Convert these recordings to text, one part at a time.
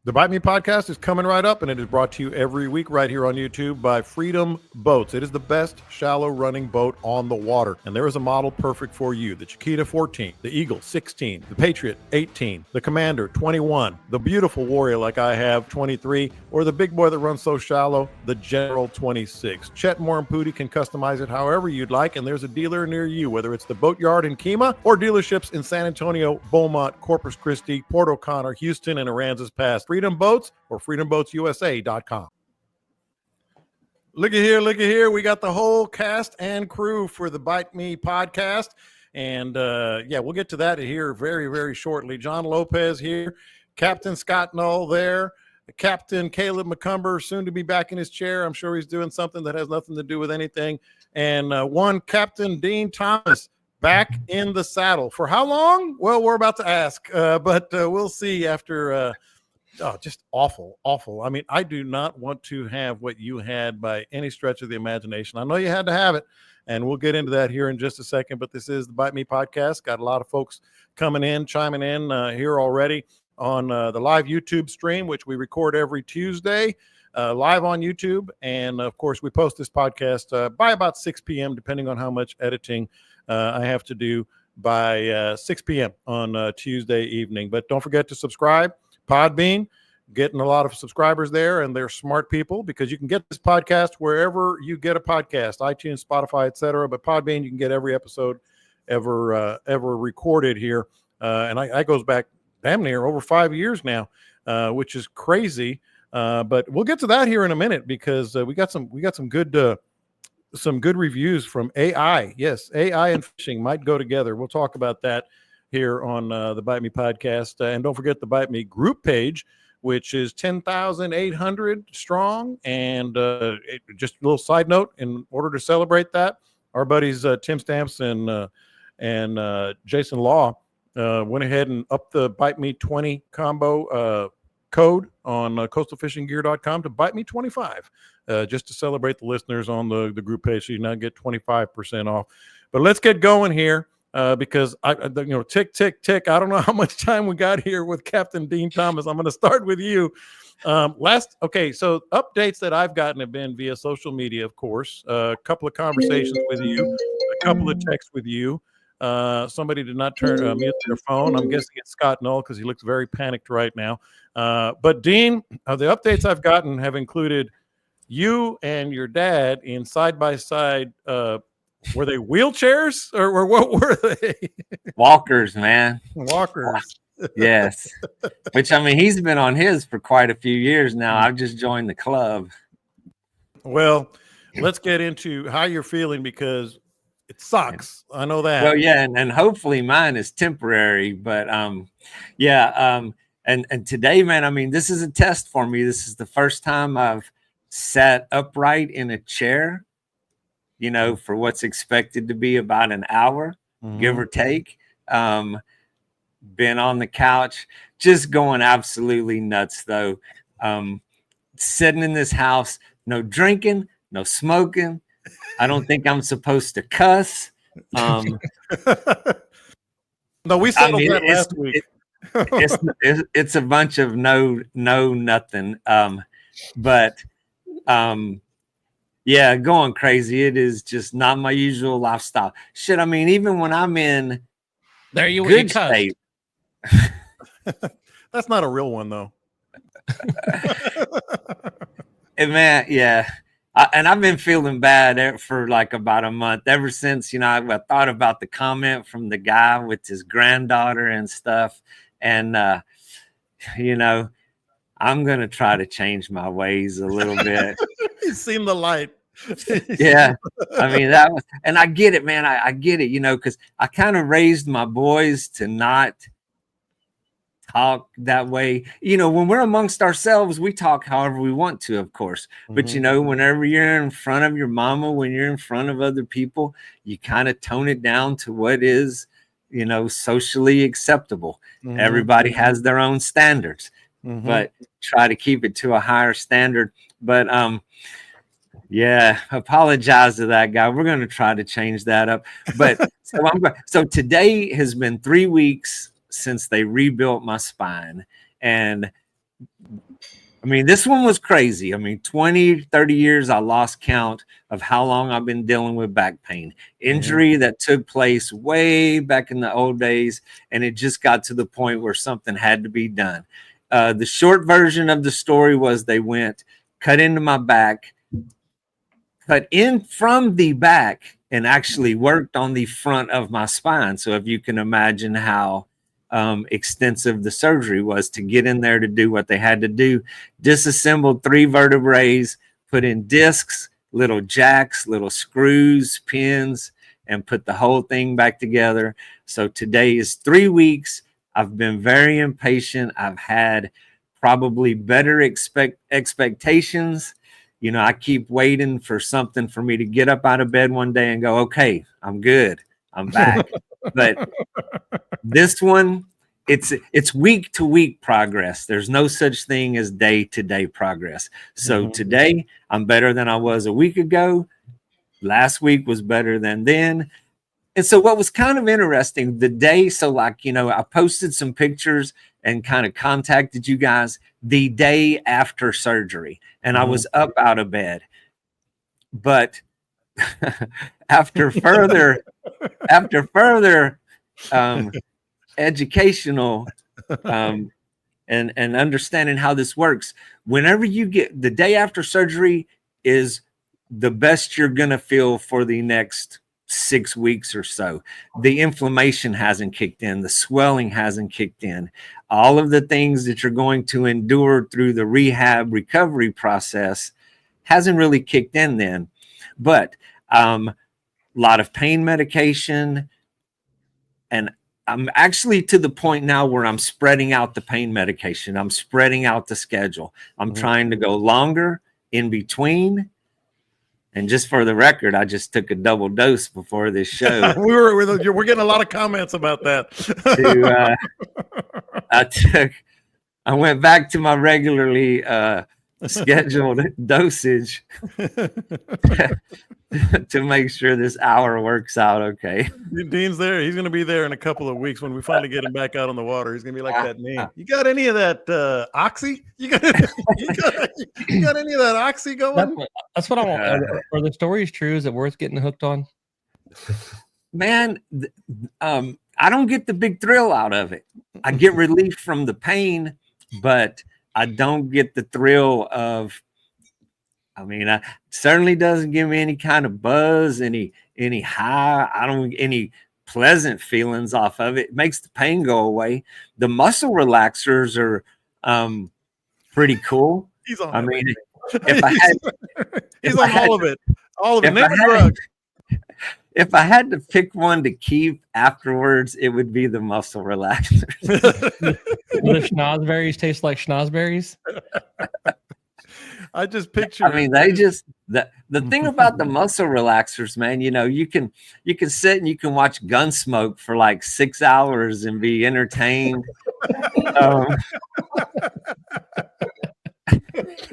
The Bite Me podcast is coming right up, and it is brought to you every week right here on YouTube by Freedom Boats. It is the best shallow running boat on the water, and there is a model perfect for you. The Chiquita 14, the Eagle 16, the Patriot 18, the Commander 21, the beautiful Warrior like I have 23, or the big boy that runs so shallow, the General 26. Chet Moore and Pooty can customize it however you'd like, and there's a dealer near you, whether it's the Boatyard in Kemah or dealerships in San Antonio, Beaumont, Corpus Christi, Port O'Connor, Houston, and Aransas Pass. Freedom Boats or freedomboatsusa.com. Looky here. We got the whole cast and crew for the Bite Me podcast. And we'll get to that here very, very shortly. John Lopez here, Captain Scott Null there, Captain Caleb McCumber, soon to be back in his chair. I'm sure he's doing something that has nothing to do with anything. And one Captain Dean Thomas back in the saddle. For how long? Well, we're about to ask, but we'll see after just awful. I mean, I do not want to have what you had by any stretch of the imagination. I know you had to have it, and we'll get into that here in just a second, but this is the Bite Me podcast. Got a lot of folks chiming in here already on the live YouTube stream, which we record every Tuesday live on YouTube. And, of course, we post this podcast by about 6 p.m., depending on how much editing I have to do by 6 p.m. on Tuesday evening. But don't forget to subscribe. Podbean, getting a lot of subscribers there, and they're smart people because you can get this podcast wherever you get a podcast, iTunes, Spotify, etc. But Podbean, you can get every episode ever recorded here, and I goes back damn near over 5 years now, which is crazy. But we'll get to that here in a minute because we got some good reviews from AI. Yes, AI and fishing might go together. We'll talk about that here on the Bite Me podcast. And don't forget the Bite Me group page, which is 10,800 strong. And just a little side note, in order to celebrate that, our buddies Tim Stamps and Jason Law went ahead and upped the Bite Me 20 combo code on coastalfishinggear.com to Bite Me 25, just to celebrate the listeners on the group page, so you now get 25% off. But let's get going here. Because tick. I don't know how much time we got here with Captain Dean Thomas. I'm going to start with you. So updates that I've gotten have been via social media, of course. A couple of conversations with you, a couple of texts with you. Somebody did not mute their phone. I'm guessing it's Scott Null because he looks very panicked right now. But Dean, the updates I've gotten have included you and your dad in side-by-side were they wheelchairs or what were they? Walkers, man. Walkers. Yes. Which, I mean, he's been on his for quite a few years now. I've just joined the club. Well, let's get into how you're feeling because it sucks. I know that. Well, yeah, and hopefully mine is temporary. But, and today, man, I mean, this is a test for me. This is the first time I've sat upright in a chair, for what's expected to be about an hour, give or take. Been on the couch, just going absolutely nuts, though. Sitting in this house, no drinking, no smoking. I don't think I'm supposed to cuss. No, we settled that last week. It's a bunch of no nothing. Yeah, going crazy. It is just not my usual lifestyle. Shit, I mean, even when I'm in good state. That's not a real one, though. And man, yeah. And I've been feeling bad for like about a month, ever since, I thought about the comment from the guy with his granddaughter and stuff. And, I'm going to try to change my ways a little bit. You've seen the light. Yeah. I mean, and I get it, man. I get it, because I kind of raised my boys to not talk that way. When we're amongst ourselves, we talk however we want to, of course. But, whenever you're in front of your mama, when you're in front of other people, you kind of tone it down to what is, socially acceptable. Everybody has their own standards. But try to keep it to a higher standard. But yeah, apologize to that guy. We're going to try to change that up. But so today has been 3 weeks since they rebuilt my spine, and I mean, this one was crazy. I mean, 20, 30 years, I lost count of how long I've been dealing with back pain. Injury that took place way back in the old days, and it just got to the point where something had to be done. The short version of the story was they went, cut into my back, cut in from the back, and actually worked on the front of my spine. So if you can imagine how extensive the surgery was to get in there to do what they had to do, disassembled 3 vertebrae, put in discs, little jacks, little screws, pins, and put the whole thing back together. So today is 3 weeks. I've been very impatient. I've had probably better expectations. You know, I keep waiting for something for me to get up out of bed one day and go, okay, I'm good, I'm back. But this one, it's week to week progress. There's no such thing as day to day progress. So today I'm better than I was a week ago. Last week was better than then. And so what was kind of interesting the day, so like, you know, I posted some pictures and kind of contacted you guys the day after surgery, and I was up out of bed. But after further educational and understanding how this works, whenever you get the day after surgery is the best you're going to feel for the next 6 weeks or so. The inflammation hasn't kicked in, the swelling hasn't kicked in, all of the things that you're going to endure through the rehab recovery process hasn't really kicked in then. But a lot of pain medication, and I'm actually to the point now where I'm spreading out the pain medication. I'm spreading out the schedule. I'm trying to go longer in between. And just for the record, I just took a double dose before this show. We're getting a lot of comments about that. I went back to my regularly scheduled dosage to make sure this hour works out okay. Dean's there. He's going to be there in a couple of weeks when we finally get him back out on the water. He's going to be like that knee. You got any of that oxy? You got any of that oxy going? That's what I want. Are the stories true? Is it worth getting hooked on? Man, I don't get the big thrill out of it. I get relief from the pain, but I don't get the thrill of, I mean, it certainly doesn't give me any kind of buzz, any high. I don't get any pleasant feelings off of it. It makes the pain go away. The muscle relaxers are pretty cool. He's on. I mean, if I had, he's on all of it. All of it. If I had to pick one to keep afterwards, it would be the muscle relaxers. The schnozberries taste like schnozberries. I just picture. I mean, they just the thing about the muscle relaxers, man. You know, you can sit and you can watch Gunsmoke for like 6 hours and be entertained.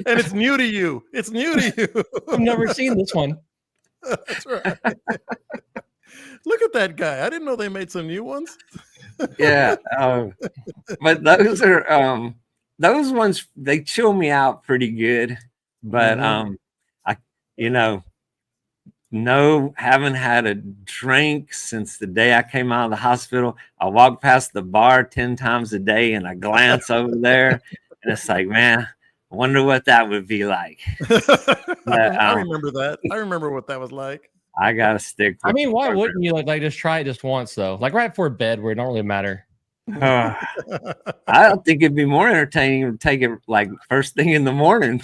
And it's new to you. It's new to you. I've never seen this one. That's right. Look at that guy. I didn't know they made some new ones. Yeah. But those are those ones, they chill me out pretty good. But haven't had a drink since the day I came out of the hospital. I walk past the bar 10 times a day and I glance over there and it's like, man, I wonder what that would be like. But, I remember that. I remember what that was like. I gotta stick. I mean, why wouldn't you like just try it just once though? Like right before bed, where it don't really matter. I don't think it'd be more entertaining to take it like first thing in the morning.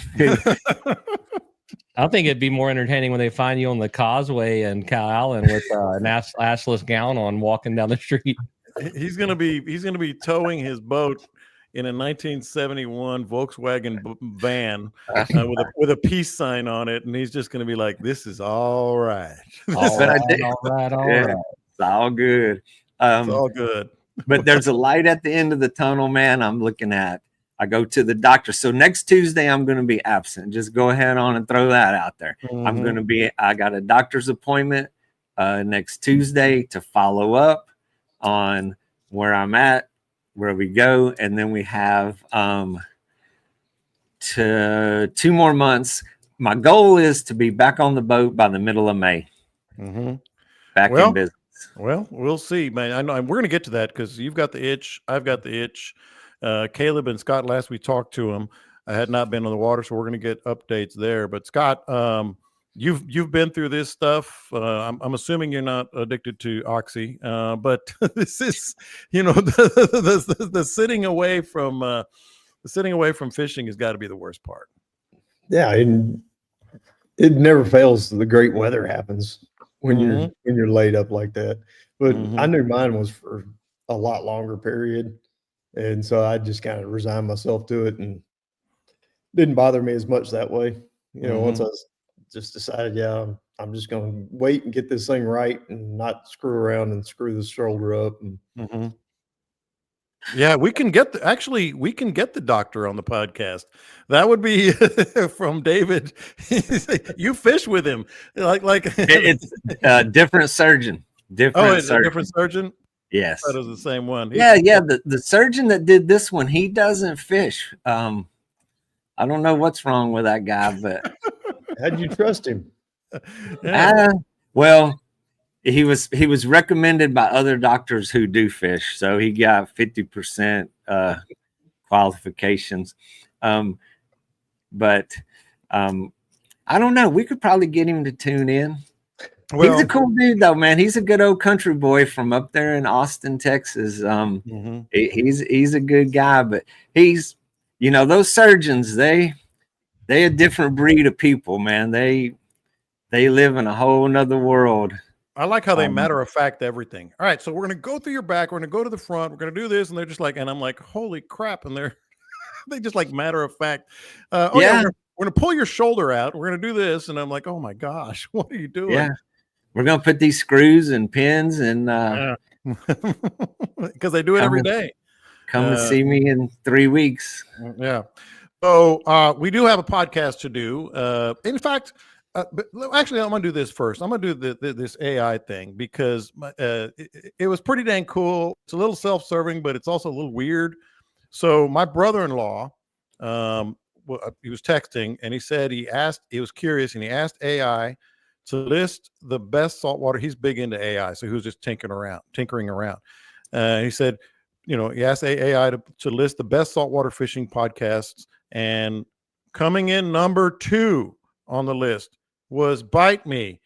I think it'd be more entertaining when they find you on the causeway in Cow Island with an assless gown on, walking down the street. He's gonna be towing his boat in a 1971 Volkswagen van with a peace sign on it, and he's just going to be like, "This is all right." All right. It's all good. It's all good. But there's a light at the end of the tunnel, man. I'm looking at. I go to the doctor. So next Tuesday, I'm going to be absent. Just go ahead on and throw that out there. I got a doctor's appointment next Tuesday to follow up on where I'm at, where we go. And then we have 2 more months. My goal is to be back on the boat by the middle of May. Mm-hmm. Back in business. Well, we'll see, man. I know we're going to get to that because you've got the itch. I've got the itch. Caleb and Scott, last we talked to him, I had not been on the water, so we're going to get updates there. But Scott, you've been through this stuff. I'm assuming you're not addicted to Oxy, but this is, the sitting away from fishing has got to be the worst part. Yeah, and it never fails. The great weather happens when you're laid up like that. But I knew mine was for a lot longer period, and so I just kind of resigned myself to it, and didn't bother me as much that way. Once I just decided, yeah, I'm just going to wait and get this thing right and not screw around and screw the shoulder up. And yeah, we can get the doctor on the podcast. That would be from David. You fish with him, like it's a different surgeon. Different surgeon. Yes, that is the same one. Yeah. The surgeon that did this one, he doesn't fish. I don't know what's wrong with that guy, but how do you trust him? Well, he was recommended by other doctors who do fish, so he got 50% qualifications. But I don't know. We could probably get him to tune in. Well, he's a cool dude, though, man. He's a good old country boy from up there in Austin, Texas. He's a good guy, but he's, those surgeons, they a different breed of people, man. They live in a whole nother world. I like how they matter of fact everything. All right, so we're gonna go through your back. We're gonna go to the front. We're gonna do this, and they're just like, and I'm like, holy crap! And they just like matter of fact. We're gonna pull your shoulder out. We're gonna do this, and I'm like, oh my gosh, what are you doing? Yeah, we're gonna put these screws and pins and because they do it every day. Come and see me in 3 weeks. Yeah. So we do have a podcast to do. In fact. But actually, I'm going to do this first. I'm going to do this AI thing because it was pretty dang cool. It's a little self-serving, but it's also a little weird. So my brother-in-law, he was texting, and he said he was curious, and he asked AI to list the best saltwater. He's big into AI, so he was just tinkering around. He said, he asked AI to list the best saltwater fishing podcasts, and coming in number 2 on the list was Bite Me,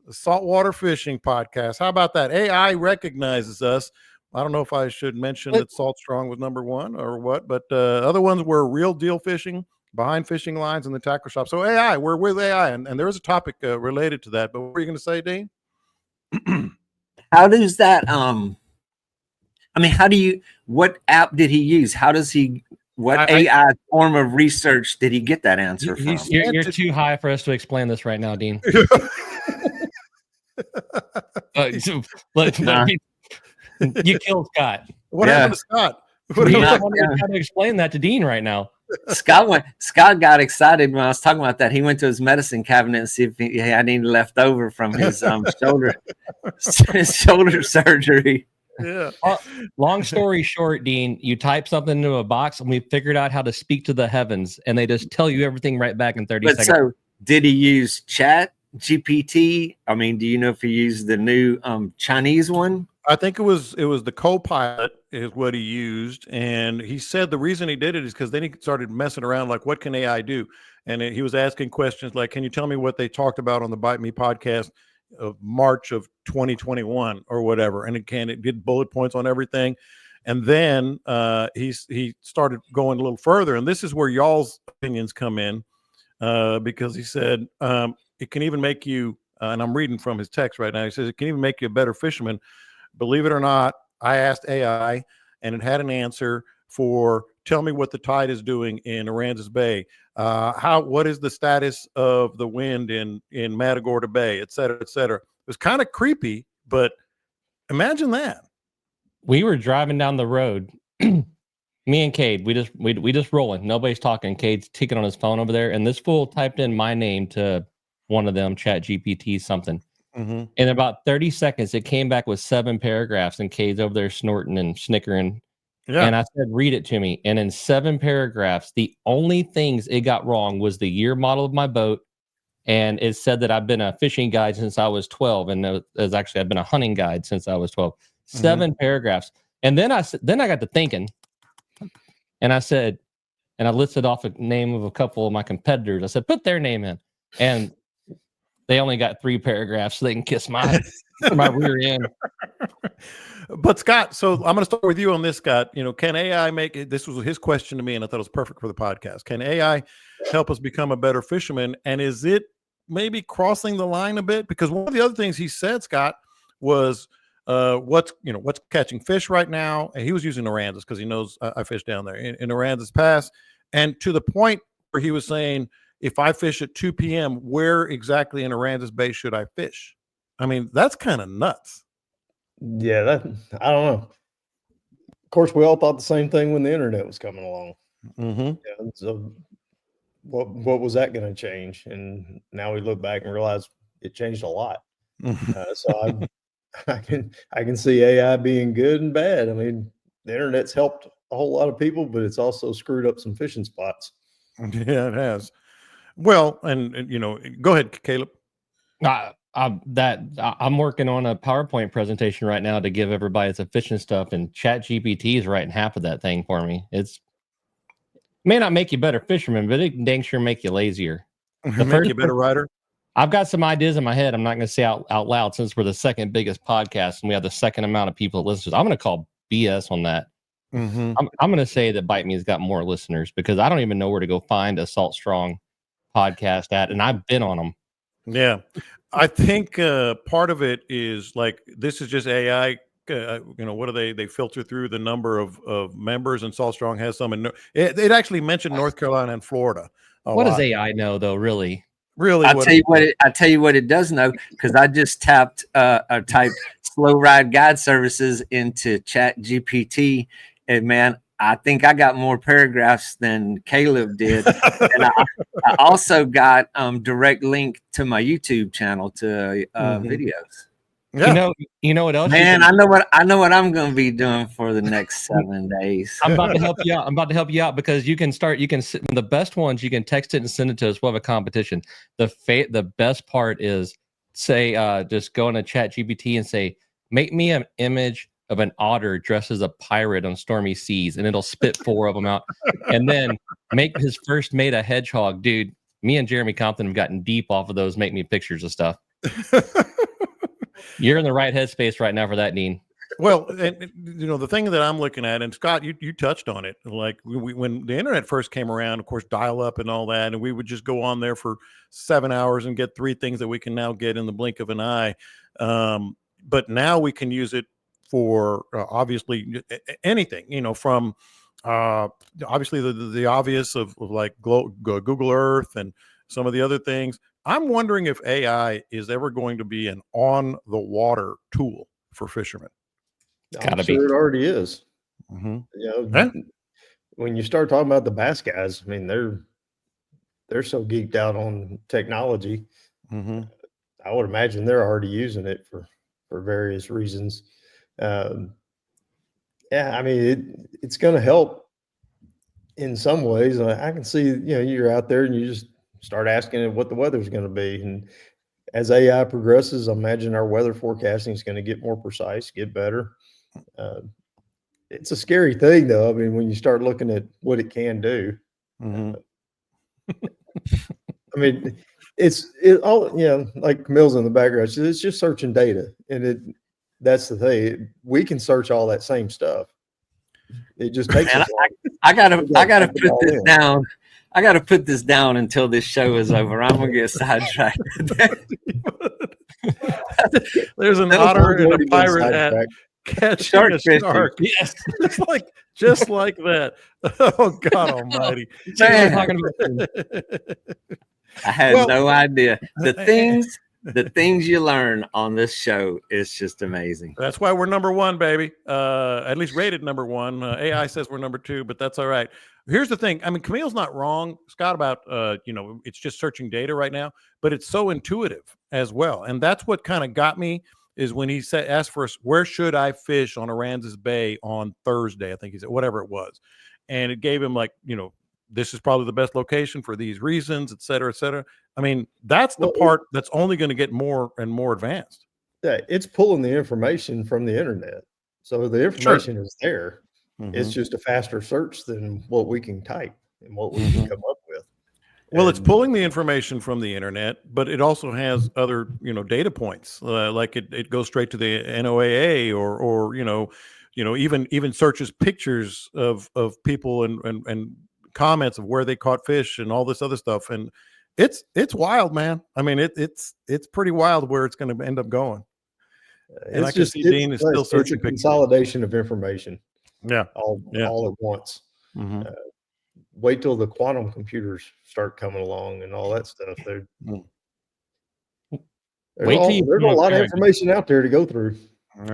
the saltwater fishing podcast. How about that? AI recognizes us. I don't know if I should mention that Salt Strong was number 1 or what, but other ones were Real Deal Fishing, Behind Fishing Lines, and the Tackle Shop. So AI, we're with AI, and there is a topic related to that. But what were you going to say, Dean? How does that? What app did he use? How does he? What AI form of research did he get that answer from? You're too high for us to explain this right now, Dean. You killed Scott. What happened to Scott? I'm trying to explain that to Dean right now. Scott got excited when I was talking about that. He went to his medicine cabinet and see if he had any left over from his shoulder surgery. Yeah. Long story short, Dean, you type something into a box and we figured out how to speak to the heavens, and they just tell you everything right back in 30 seconds. So did he use Chat GPT? I mean, do you know if he used the new Chinese one? I think it was the Copilot is what he used, and he said the reason he did it is because then he started messing around like, what can AI do? And he was asking questions like, can you tell me what they talked about on the Bite Me podcast of March of 2021 or whatever, and it did bullet points on everything. And then he started going a little further, and this is where y'all's opinions come in, because he said it can even make you and I'm reading from his text right now, he says it can even make you a better fisherman. Believe it or not, I asked AI and it had an answer for tell me what the tide is doing in Aransas Bay. What is the status of the wind in Matagorda Bay, et cetera, et cetera. It was kind of creepy, but imagine that. We were driving down the road. Me and Cade, we just rolling. Nobody's talking. Cade's ticking on his phone over there, and this fool typed in my name to one of them, Chat GPT something. Mm-hmm. In about 30 seconds, it came back with 7 paragraphs, and Cade's over there snorting and snickering. Yeah. And I said, read it to me. And in 7 paragraphs, the only things it got wrong was the year model of my boat. And it said that I've been a fishing guide since I was 12. And it was actually, I've been a hunting guide since I was 12. 7 paragraphs. And then I got to thinking, and I said, and I listed off a name of a couple of my competitors. I said, put their name in. And they only got 3 paragraphs, so they can kiss my rear end. But Scott, so I'm going to start with you on this, Scott. You know, can AI make it? This was his question to me, and I thought it was perfect for the podcast. Can AI help us become a better fisherman? And is it maybe crossing the line a bit? Because one of the other things he said, Scott, was what's catching fish right now. And he was using Aransas because he knows I fish down there in Aransas Pass. And to the point where he was saying, if I fish at 2 p.m., where exactly in Aransas Bay should I fish? I mean, that's kind of nuts. Yeah, I don't know. Of course, we all thought the same thing when the internet was coming along. Yeah, so what was that going to change? And now we look back and realize it changed a lot. So I can see AI being good and bad. I mean, the internet's helped a whole lot of people, but it's also screwed up some fishing spots. Yeah, it has. Well, and go ahead, Caleb. I'm working on a PowerPoint presentation right now to give everybody its efficient stuff, and ChatGPT is writing half of that thing for me. It may not make you better fisherman, but it can dang sure make you lazier. Make you a better writer. I've got some ideas in my head. I'm not going to say out loud since we're the second biggest podcast and we have the second amount of people that listen to us. I'm going to call BS on that. I'm going to say that Bite Me has got more listeners because I don't even know where to go find a Salt Strong podcast at, and I've been on them. Yeah, I think part of it is like this is just AI. What do they filter through the number of members, and Salt Strong has some. And it actually mentioned North Carolina and Florida. What does AI know though? Really? I'll tell you what it does know, because I just typed slow ride guide services into Chat GPT, and man, I think I got more paragraphs than Caleb did. And I also got direct link to my YouTube channel to videos. Yeah. You know what else? Man, I know what I'm going to be doing for the next 7 days. I'm about to help you out. I'm about to help you out because you can the best ones, you can text it and send it to us. We'll have a competition. The best part is just go into Chat GPT and say, make me an image of an otter dressed as a pirate on stormy seas, and it'll spit 4 of them out. And then make his first mate a hedgehog. Dude, me and Jeremy Compton have gotten deep off of those make me pictures of stuff. You're in the right headspace right now for that, Dean. Well, and the thing that I'm looking at, and Scott, you touched on it. Like when the internet first came around, of course, dial up and all that, and we would just go on there for 7 hours and get 3 things that we can now get in the blink of an eye. But now we can use it for obviously anything. From obviously the obvious of like Google Earth and some of the other things. I'm wondering if AI is ever going to be an on the water tool for fishermen. I'm sure it already is. When you start talking about the bass guys, I mean, they're so geeked out on technology. I would imagine they're already using it for various reasons. I mean, it's going to help in some ways. I can see, you're out there and you just start asking it what the weather's going to be. And as AI progresses, I imagine our weather forecasting is going to get more precise, get better. It's a scary thing, though. I mean, when you start looking at what it can do, I mean, it's all, like Camille's in the background. It's just searching data. And that's the thing. We can search all that same stuff. It just takes us I gotta put this down. I got to put this down until this show is over. I'm going to get sidetracked. There's an otter and a pirate at catching a shark. Yes, just like that. Oh God Almighty! I had no idea. The things you learn on this show is just amazing. That's why we're number 1, baby. At least rated number 1. AI says we're number 2, but that's all right. Here's the thing. I mean, Camille's not wrong, Scott, about, it's just searching data right now, but it's so intuitive as well. And that's what kind of got me is when he asked for us, where should I fish on Aransas Bay on Thursday? I think he said, whatever it was. And it gave him like, this is probably the best location for these reasons, et cetera, et cetera. I mean, that's the part that's only going to get more and more advanced. Yeah, it's pulling the information from the internet. So the information is there. Mm-hmm. It's just a faster search than what we can type and what we can come up with. Well, it's pulling the information from the internet, but it also has other, data points. Like it goes straight to the NOAA or even searches pictures of people and comments of where they caught fish and all this other stuff. And it's wild, man. I mean, it's pretty wild where it's going to end up going. And it's just Dean is still searching consolidation of information. Yeah, all at once. Mm-hmm. Wait till the quantum computers start coming along and all that stuff. There's a lot of information out there to go through.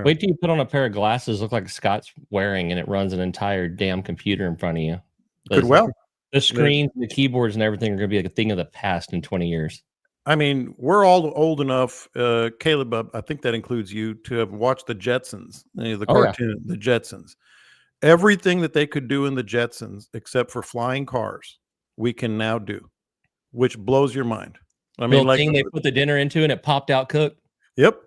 Wait till you put on a pair of glasses, look like Scott's wearing, and it runs an entire damn computer in front of you. The screens, the keyboards, and everything are going to be like a thing of the past in 20 years. I mean, we're all old enough, Caleb, I think that includes you, to have watched the Jetsons, the cartoon, the Jetsons. Everything that they could do in the Jetsons, except for flying cars, we can now do, which blows your mind. I mean, like thing they put the dinner into and it popped out cooked. Yep.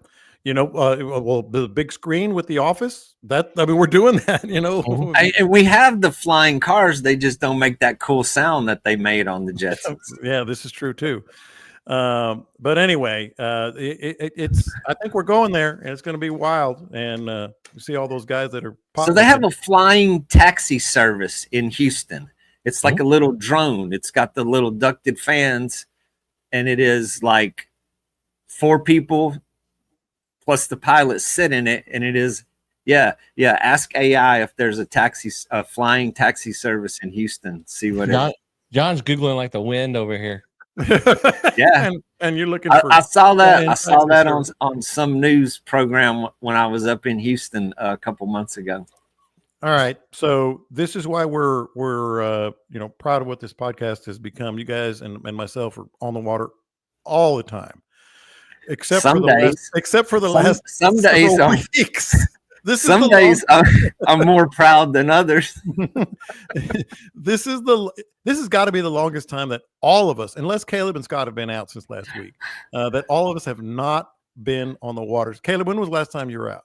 Well, the big screen with the office, we're doing that, And we have the flying cars. They just don't make that cool sound that they made on the Jetsons. Yeah, this is true too. But anyway, it's I think we're going there, and it's going to be wild. And you see all those guys that are so they have a flying taxi service in Houston. It's like a little drone. It's got the little ducted fans, and it is like 4 people plus the pilot sit in it, and it is ask AI if there's a flying taxi service in Houston. See what it is. John's googling like the wind over here. Yeah, and you're looking for I saw that on some news program when I was up in Houston a couple months ago. All right, so this is why we're proud of what this podcast has become. You guys and myself are on the water all the time, except for the last some days weeks. Some days I'm more proud than others. This has got to be the longest time that all of us, unless Caleb and Scott have been out since last week, that all of us have not been on the waters. Caleb, when was the last time you were out?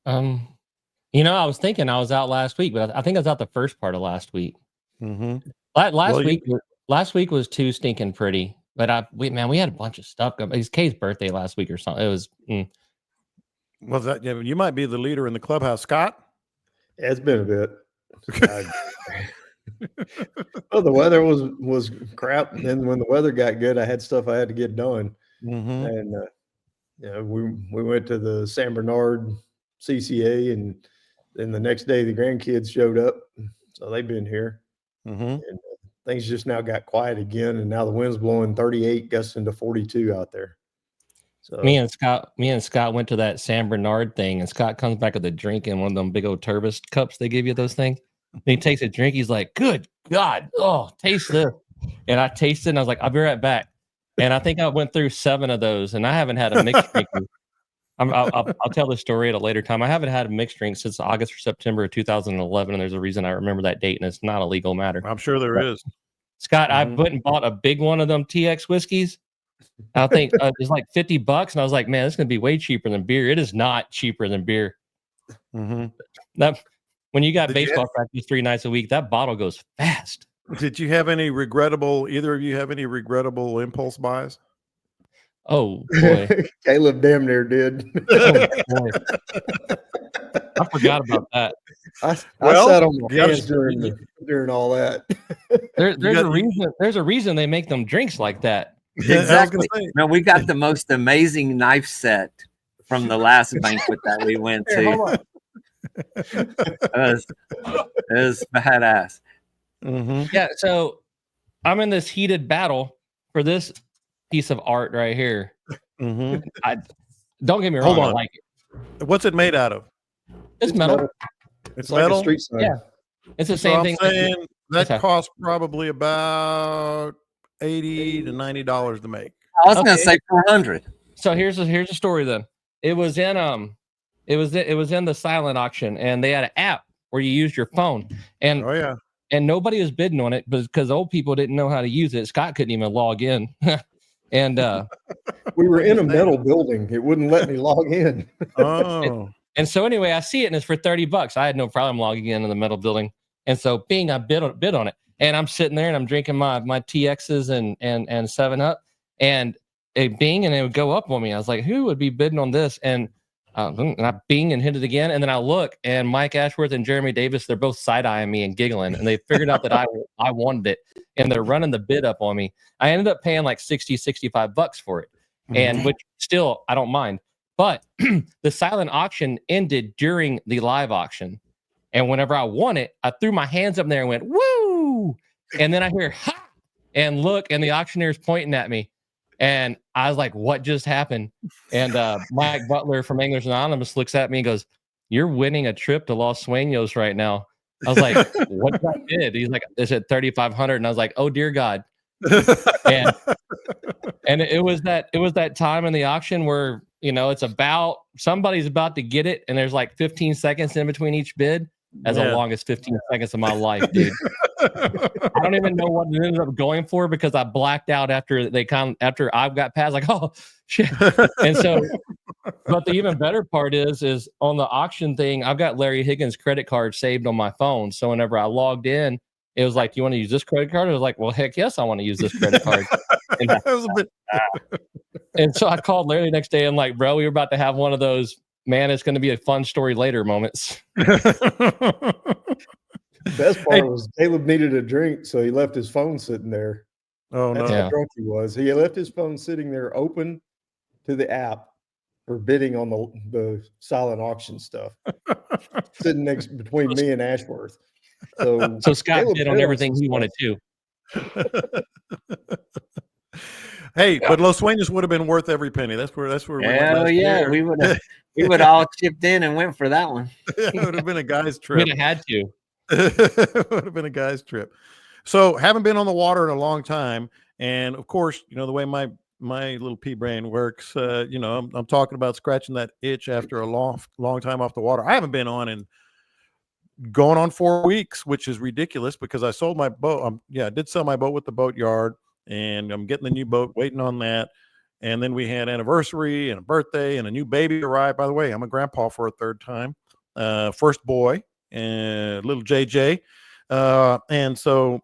I was thinking I was out last week, but I think I was out the first part of last week. Mm-hmm. Last week was too stinking pretty, but we had a bunch of stuff. It was Kay's birthday last week or something. It was. Was that? Yeah, you might be the leader in the clubhouse, Scott. Yeah, it's been a bit. The weather was crap, and then when the weather got good, I had stuff I had to get done. Mm-hmm. And we went to the San Bernard CCA, and then the next day the grandkids showed up, so they've been here. Mm-hmm. And things just now got quiet again, and now the wind's blowing 38 gusts into 42 out there. So me and Scott went to that San Bernard thing, and Scott comes back with a drink in one of them big old turbis cups they give you, those things. And he takes a drink. He's like, "Good God, taste this!" And I tasted, and I was like, "I'll be right back." And I think I went through 7 of those, and I haven't had a mixed drink. I'll tell the story at a later time. I haven't had a mixed drink since August or September of 2011, and there's a reason I remember that date, and it's not a legal matter. I'm sure there is. Scott, I went and bought a big one of them TX whiskeys. I think it's like $50, and I was like, "Man, this is gonna be way cheaper than beer." It is not cheaper than beer. Mm-hmm. That when you got baseball practice 3 nights a week, that bottle goes fast. Did you have any either of you have any regrettable impulse buys? Oh boy, Caleb damn near did. Oh, boy. I forgot about that. I sat on my hands during all that. There's a reason they make them drinks like that. Exactly. No, we got the most amazing knife set from the last banquet that we went to. It was badass. Mm-hmm. Yeah, so I'm in this heated battle for this piece of art right here. Mm-hmm. Don't get me wrong, I like it. What's it made out of? It's metal. It's like metal. A street sign. Yeah, it's the same thing. Saying that costs probably about $80 to $90 to make. I was going to say 400. So here's a story then. It was in the silent auction, and they had an app where you used your phone, and and nobody was bidding on it because old people didn't know how to use it. Scott couldn't even log in, and we were in a metal building. It wouldn't let me log in. Oh. And so anyway, I see it, and it's for $30. I had no problem logging in the metal building, and so bing, I bid on it, and I'm sitting there and I'm drinking my TXs and 7-Up, and it bing, and it would go up on me. I was like, who would be bidding on this? And I bing and hit it again, and then I look, and Mike Ashworth and Jeremy Davis, they're both side-eyeing me and giggling, and they figured out that I wanted it, and they're running the bid up on me. I ended up paying like $65 for it, and which still I don't mind. But the silent auction ended during the live auction. And whenever I won it, I threw my hands up there and went, woo! And then I hear, ha! And look, and the auctioneer's pointing at me. And I was like, what just happened? And Mike Butler from Anglers Anonymous looks at me and goes, you're winning a trip to Los Sueños right now. I was like, what did I bid? He's like, it's at $3,500. And I was like, oh, dear God. And it was that time in the auction where, you know, it's about somebody's about to get it, and there's like 15 seconds in between each bid. That's the longest 15 seconds of my life, dude. I don't even know what it ended up going for because I blacked out after I got past, like, oh shit. And so, but the even better part is on the auction thing, I've got Larry Higgins' credit card saved on my phone. So whenever I logged in, it was like, you want to use this credit card? I was like, well, heck yes, I want to use this credit card. And, That was a bit. and so I called Larry the next day and like, bro, we were about to have one of those, man, it's going to be a fun story later moments. Best part was Caleb needed a drink, so he left his phone sitting there. Oh, That's no. how drunk he was. He left his phone sitting there open to the app for bidding on the silent auction stuff, sitting next between me and Ashworth. So Scott Caleb bid on everything he wanted to. Hey, but Los Sueños would have been worth every penny. That's where we went Hell last yeah, year. we would all chipped in and went for that one. It would have been a guy's trip. We'd have had to. It would have been a guy's trip. So haven't been on the water in a long time, and of course, you know the way my little pea brain works. You know, I'm talking about scratching that itch after a long time off the water. I haven't been on in going on 4 weeks, which is ridiculous because I sold my boat. I did sell my boat with the boat yard, and I'm getting the new boat, waiting on that. And then we had anniversary and a birthday and a new baby arrived. By the way, I'm a grandpa for a third time, first boy, and little JJ. And so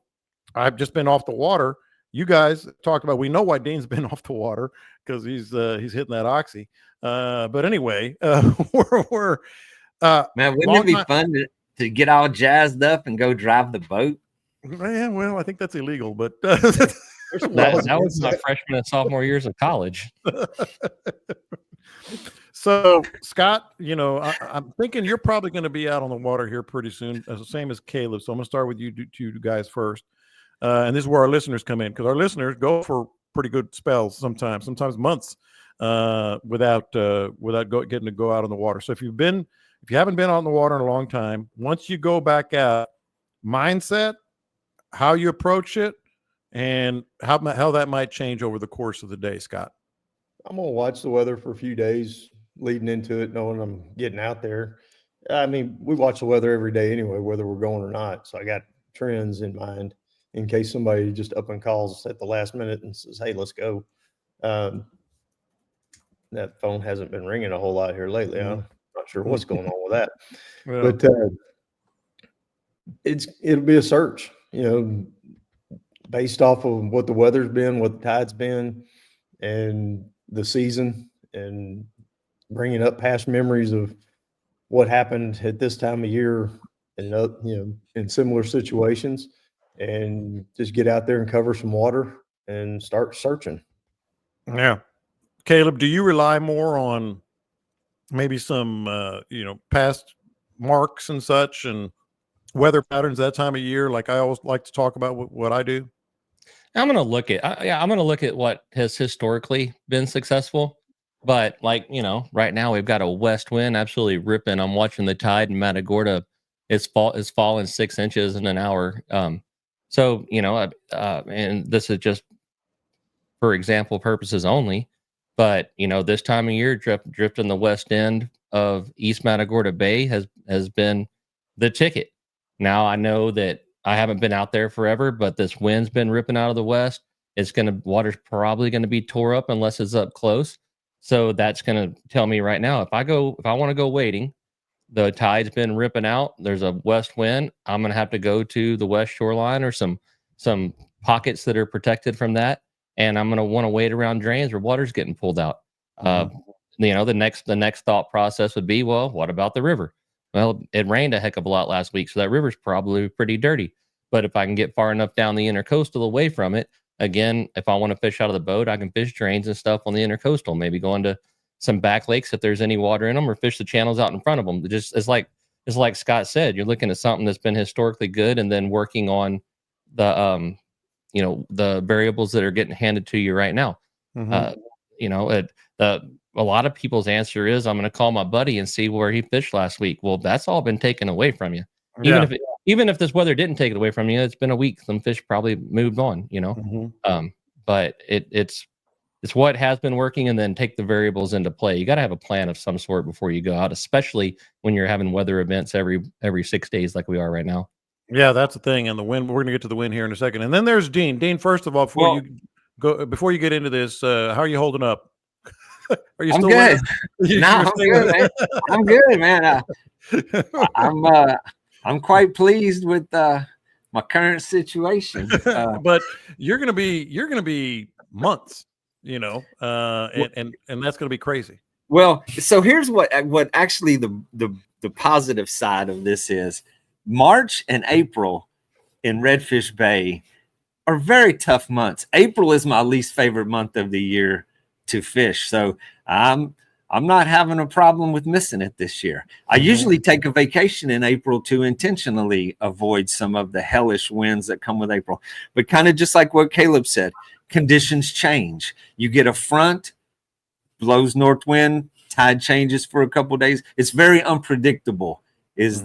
I've just been off the water. You guys talked about, we know why Dean's been off the water because he's hitting that oxy. But anyway, we're man, wouldn't it be fun to get all jazzed up and go drive the boat? Yeah, well, I think that's illegal, but that was my freshman and sophomore years of college. So, Scott, you know, I'm thinking you're probably going to be out on the water here pretty soon, the same as Caleb. So I'm going to start with you two guys first. And this is where our listeners come in, because our listeners go for pretty good spells sometimes months without getting to go out on the water. So if you haven't been out on the water in a long time, once you go back out, mindset, how you approach it, and how that might change over the course of the day, Scott. I'm going to watch the weather for a few days leading into it, knowing I'm getting out there. I mean, we watch the weather every day anyway, whether we're going or not. So I got trends in mind in case somebody just up and calls at the last minute and says, hey, let's go. That phone hasn't been ringing a whole lot here lately. I'm not sure what's going on with that. Yeah. But it'll be a search, you know, based off of what the weather's been, what the tide's been, and the season, and bringing up past memories of what happened at this time of year and, you know, in similar situations, and just get out there and cover some water and start searching. Yeah. Caleb, do you rely more on maybe some, you know, past marks and such and weather patterns that time of year? Like I always like to talk about what I do. I'm going to look at what has historically been successful. But like, you know, right now we've got a west wind absolutely ripping. I'm watching the tide in Matagorda. It's fallen 6 inches in an hour. So, you know, and this is just for example purposes only, But this time of year, drifting the west end of East Matagorda Bay has been the ticket. Now I know that I haven't been out there forever, but this wind's been ripping out of the west. Water's probably gonna be tore up unless it's up close. So that's gonna tell me right now, if I want to go wading, the tide's been ripping out, there's a west wind, I'm gonna have to go to the west shoreline or some pockets that are protected from that, and I'm gonna want to wade around drains where water's getting pulled out. The next thought process would be, well, what about the river? Well, it rained a heck of a lot last week, so that river's probably pretty dirty. But if I can get far enough down the intercoastal away from it, again, if I want to fish out of the boat, I can fish drains and stuff on the intercoastal, maybe go into some back lakes if there's any water in them, or fish the channels out in front of them. It's like Scott said, you're looking at something that's been historically good and then working on the the variables that are getting handed to you right now. A lot of people's answer is, I'm going to call my buddy and see where he fished last week. Well, that's all been taken away from you. Even if this weather didn't take it away from you, it's been a week. Some fish probably moved on, but it's what has been working, and then take the variables into play. You got to have a plan of some sort before you go out, especially when you're having weather events every 6 days like we are right now. Yeah, that's the thing. And the wind, we're going to get to the wind here in a second. And then there's Dean. Dean, first of all, before you get into this, how are you holding up? Are you still good? I'm good, man. I'm good, man. I'm quite pleased with my current situation. But you're gonna be months, and that's gonna be crazy. Well, so here's what actually the positive side of this is. March and April in Redfish Bay are very tough months. April is my least favorite month of the year to fish. So I'm not having a problem with missing it this year. I usually take a vacation in April to intentionally avoid some of the hellish winds that come with April. But kind of just like what Caleb said, conditions change. You get a front, blows north wind, tide changes for a couple of days. It's very unpredictable. Is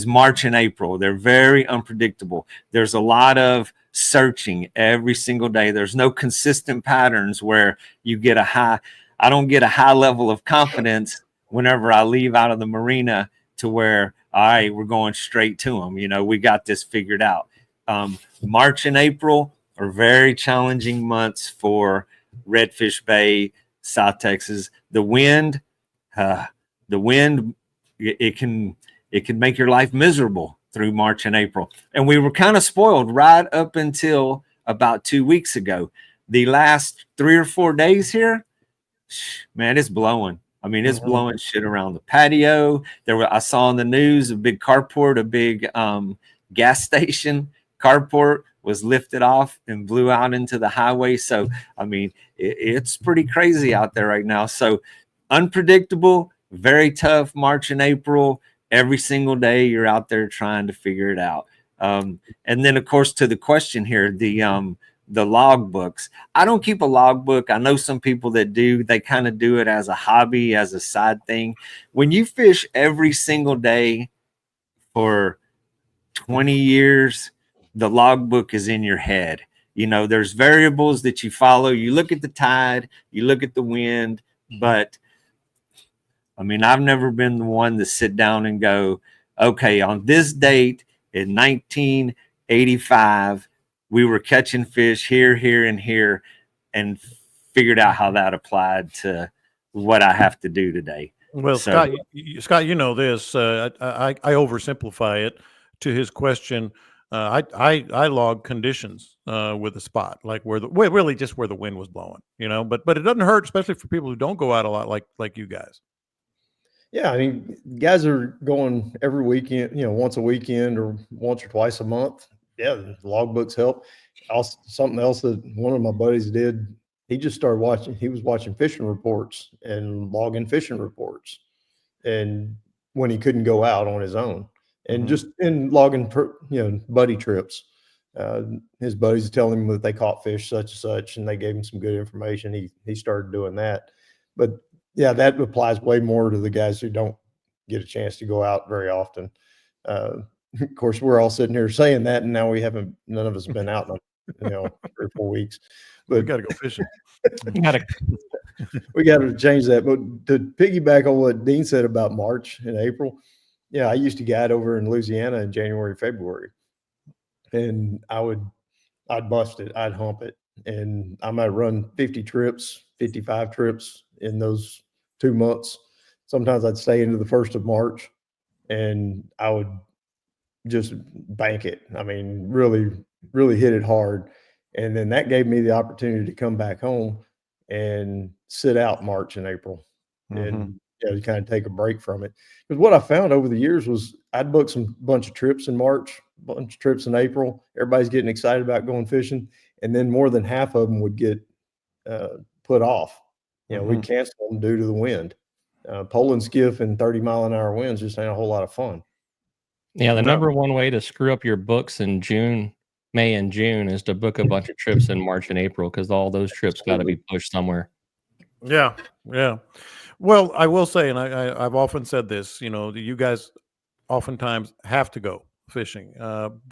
March and April. They're very unpredictable. There's a lot of searching every single day. There's no consistent patterns where you get a high. I don't get a high level of confidence whenever I leave out of the marina to where, all right, we're going straight to them. We got this figured out. March and April are very challenging months for Redfish Bay, South Texas. The wind, it can make your life miserable through March and April. And we were kind of spoiled right up until about 2 weeks ago. The last 3 or 4 days here, man, it's blowing. I mean, it's blowing shit around the patio. I saw on the news a big carport, a big gas station carport was lifted off and blew out into the highway. So, I mean, it's pretty crazy out there right now. So unpredictable, very tough March and April. Every single day you're out there trying to figure it out. And then, of course, to the question here, the log books. I don't keep a log book. I know some people that do. They kind of do it as a hobby, as a side thing. When you fish every single day for 20 years, the log book is in your head. There's variables that you follow. You look at the tide, you look at the wind, but I mean, I've never been the one to sit down and go, okay, on this date in 1985, we were catching fish here, here, and here, and figured out how that applied to what I have to do today. Well, so, Scott, you know this. I oversimplify it to his question. I log conditions with a spot, like really just where the wind was blowing, but it doesn't hurt, especially for people who don't go out a lot like you guys. Yeah, I mean, guys are going every weekend, once a weekend or once or twice a month. Yeah, the logbooks help. Also, something else that one of my buddies did, he just started watching. He was watching fishing reports and logging fishing reports, and when he couldn't go out on his own, and just in logging, buddy trips. His buddies telling him that they caught fish such and such, and they gave him some good information. He started doing that, but yeah, that applies way more to the guys who don't get a chance to go out very often. Of course, we're all sitting here saying that, and now none of us have been out in 3 or 4 weeks. But we got to go fishing. We got to change that. But to piggyback on what Dean said about March and April, yeah, I used to guide over in Louisiana in January, February, and I'd bust it, I'd hump it, and I might run 50 trips, 55 trips in those 2 months. Sometimes I'd stay into the 1st of March, and I would just bank it. I mean, really, really hit it hard. And then that gave me the opportunity to come back home and sit out March and April and kind of take a break from it. Because what I found over the years was I'd book some bunch of trips in March, bunch of trips in April. Everybody's getting excited about going fishing. And then more than half of them would get put off. We'd cancel them due to the wind. Poling skiff and 30-mile-an-hour winds just ain't a whole lot of fun. Yeah, the number one way to screw up your books in May and June is to book a bunch of trips in March and April, because all those trips got to be pushed somewhere. Yeah, yeah. Well, I will say, and I've often said this, you guys oftentimes have to go fishing.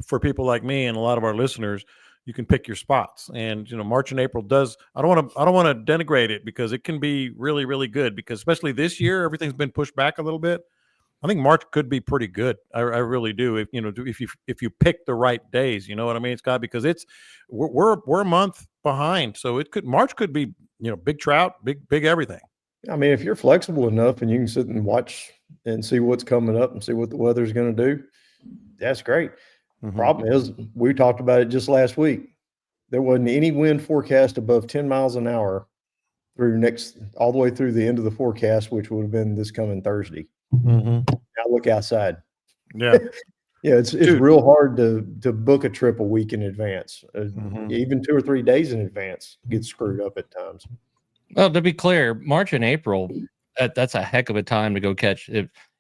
For people like me and a lot of our listeners, you can pick your spots, and March and April does. I don't want to denigrate it, because it can be really, really good. Because especially this year, everything's been pushed back a little bit. I think March could be pretty good. I really do. If you pick the right days, you know what I mean, Scott? Because we're a month behind, so March could be big trout, big everything. I mean, if you're flexible enough and you can sit and watch and see what's coming up and see what the weather's going to do, that's great. Problem is, we talked about it just last week. There wasn't any wind forecast above 10 miles an hour all the way through the end of the forecast, which would have been this coming Thursday. Now look outside. Yeah. Yeah, it's real hard to book a trip a week in advance. Even 2 or 3 days in advance gets screwed up at times. Well, to be clear, March and April, that's a heck of a time to go catch.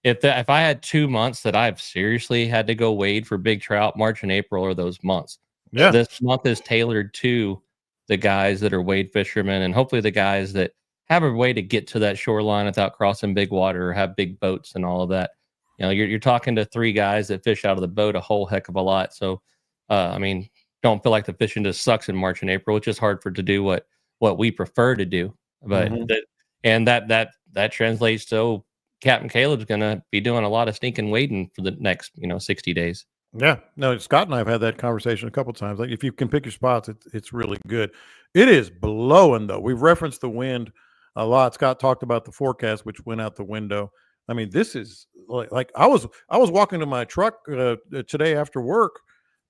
If I had 2 months that I've seriously had to go wade for big trout, March and April are those months. Yeah. This month is tailored to the guys that are wade fishermen, and hopefully the guys that have a way to get to that shoreline without crossing big water or have big boats and all of that. You're talking to 3 guys that fish out of the boat a whole heck of a lot. So, I mean, don't feel like the fishing just sucks in March and April. It's just hard to do what we prefer to do. But that translates to Captain Caleb's going to be doing a lot of stinking wading for the next 60 days. Yeah, no, Scott and I have had that conversation a couple of times. Like, if you can pick your spots, it's really good. It is blowing though. We've referenced the wind a lot. Scott talked about the forecast, which went out the window. I mean, this is like I was walking to my truck today after work,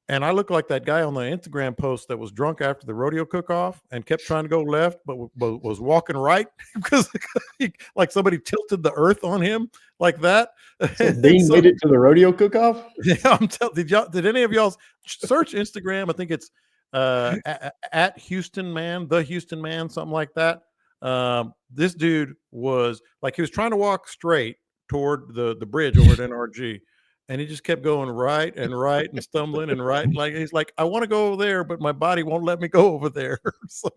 and I looked like that guy on the Instagram post that was drunk after the rodeo cook-off and kept trying to go left, but was walking right because like somebody tilted the earth on him like that. So Dean made it to the rodeo cook-off? Yeah, I'm telling. Did any of y'all search Instagram? I think it's at Houston Man, the Houston Man, something like that. This dude was like, he was trying to walk straight toward the bridge over at NRG, and he just kept going right and stumbling and right. Like, he's like, I want to go over there, but my body won't let me go over there. So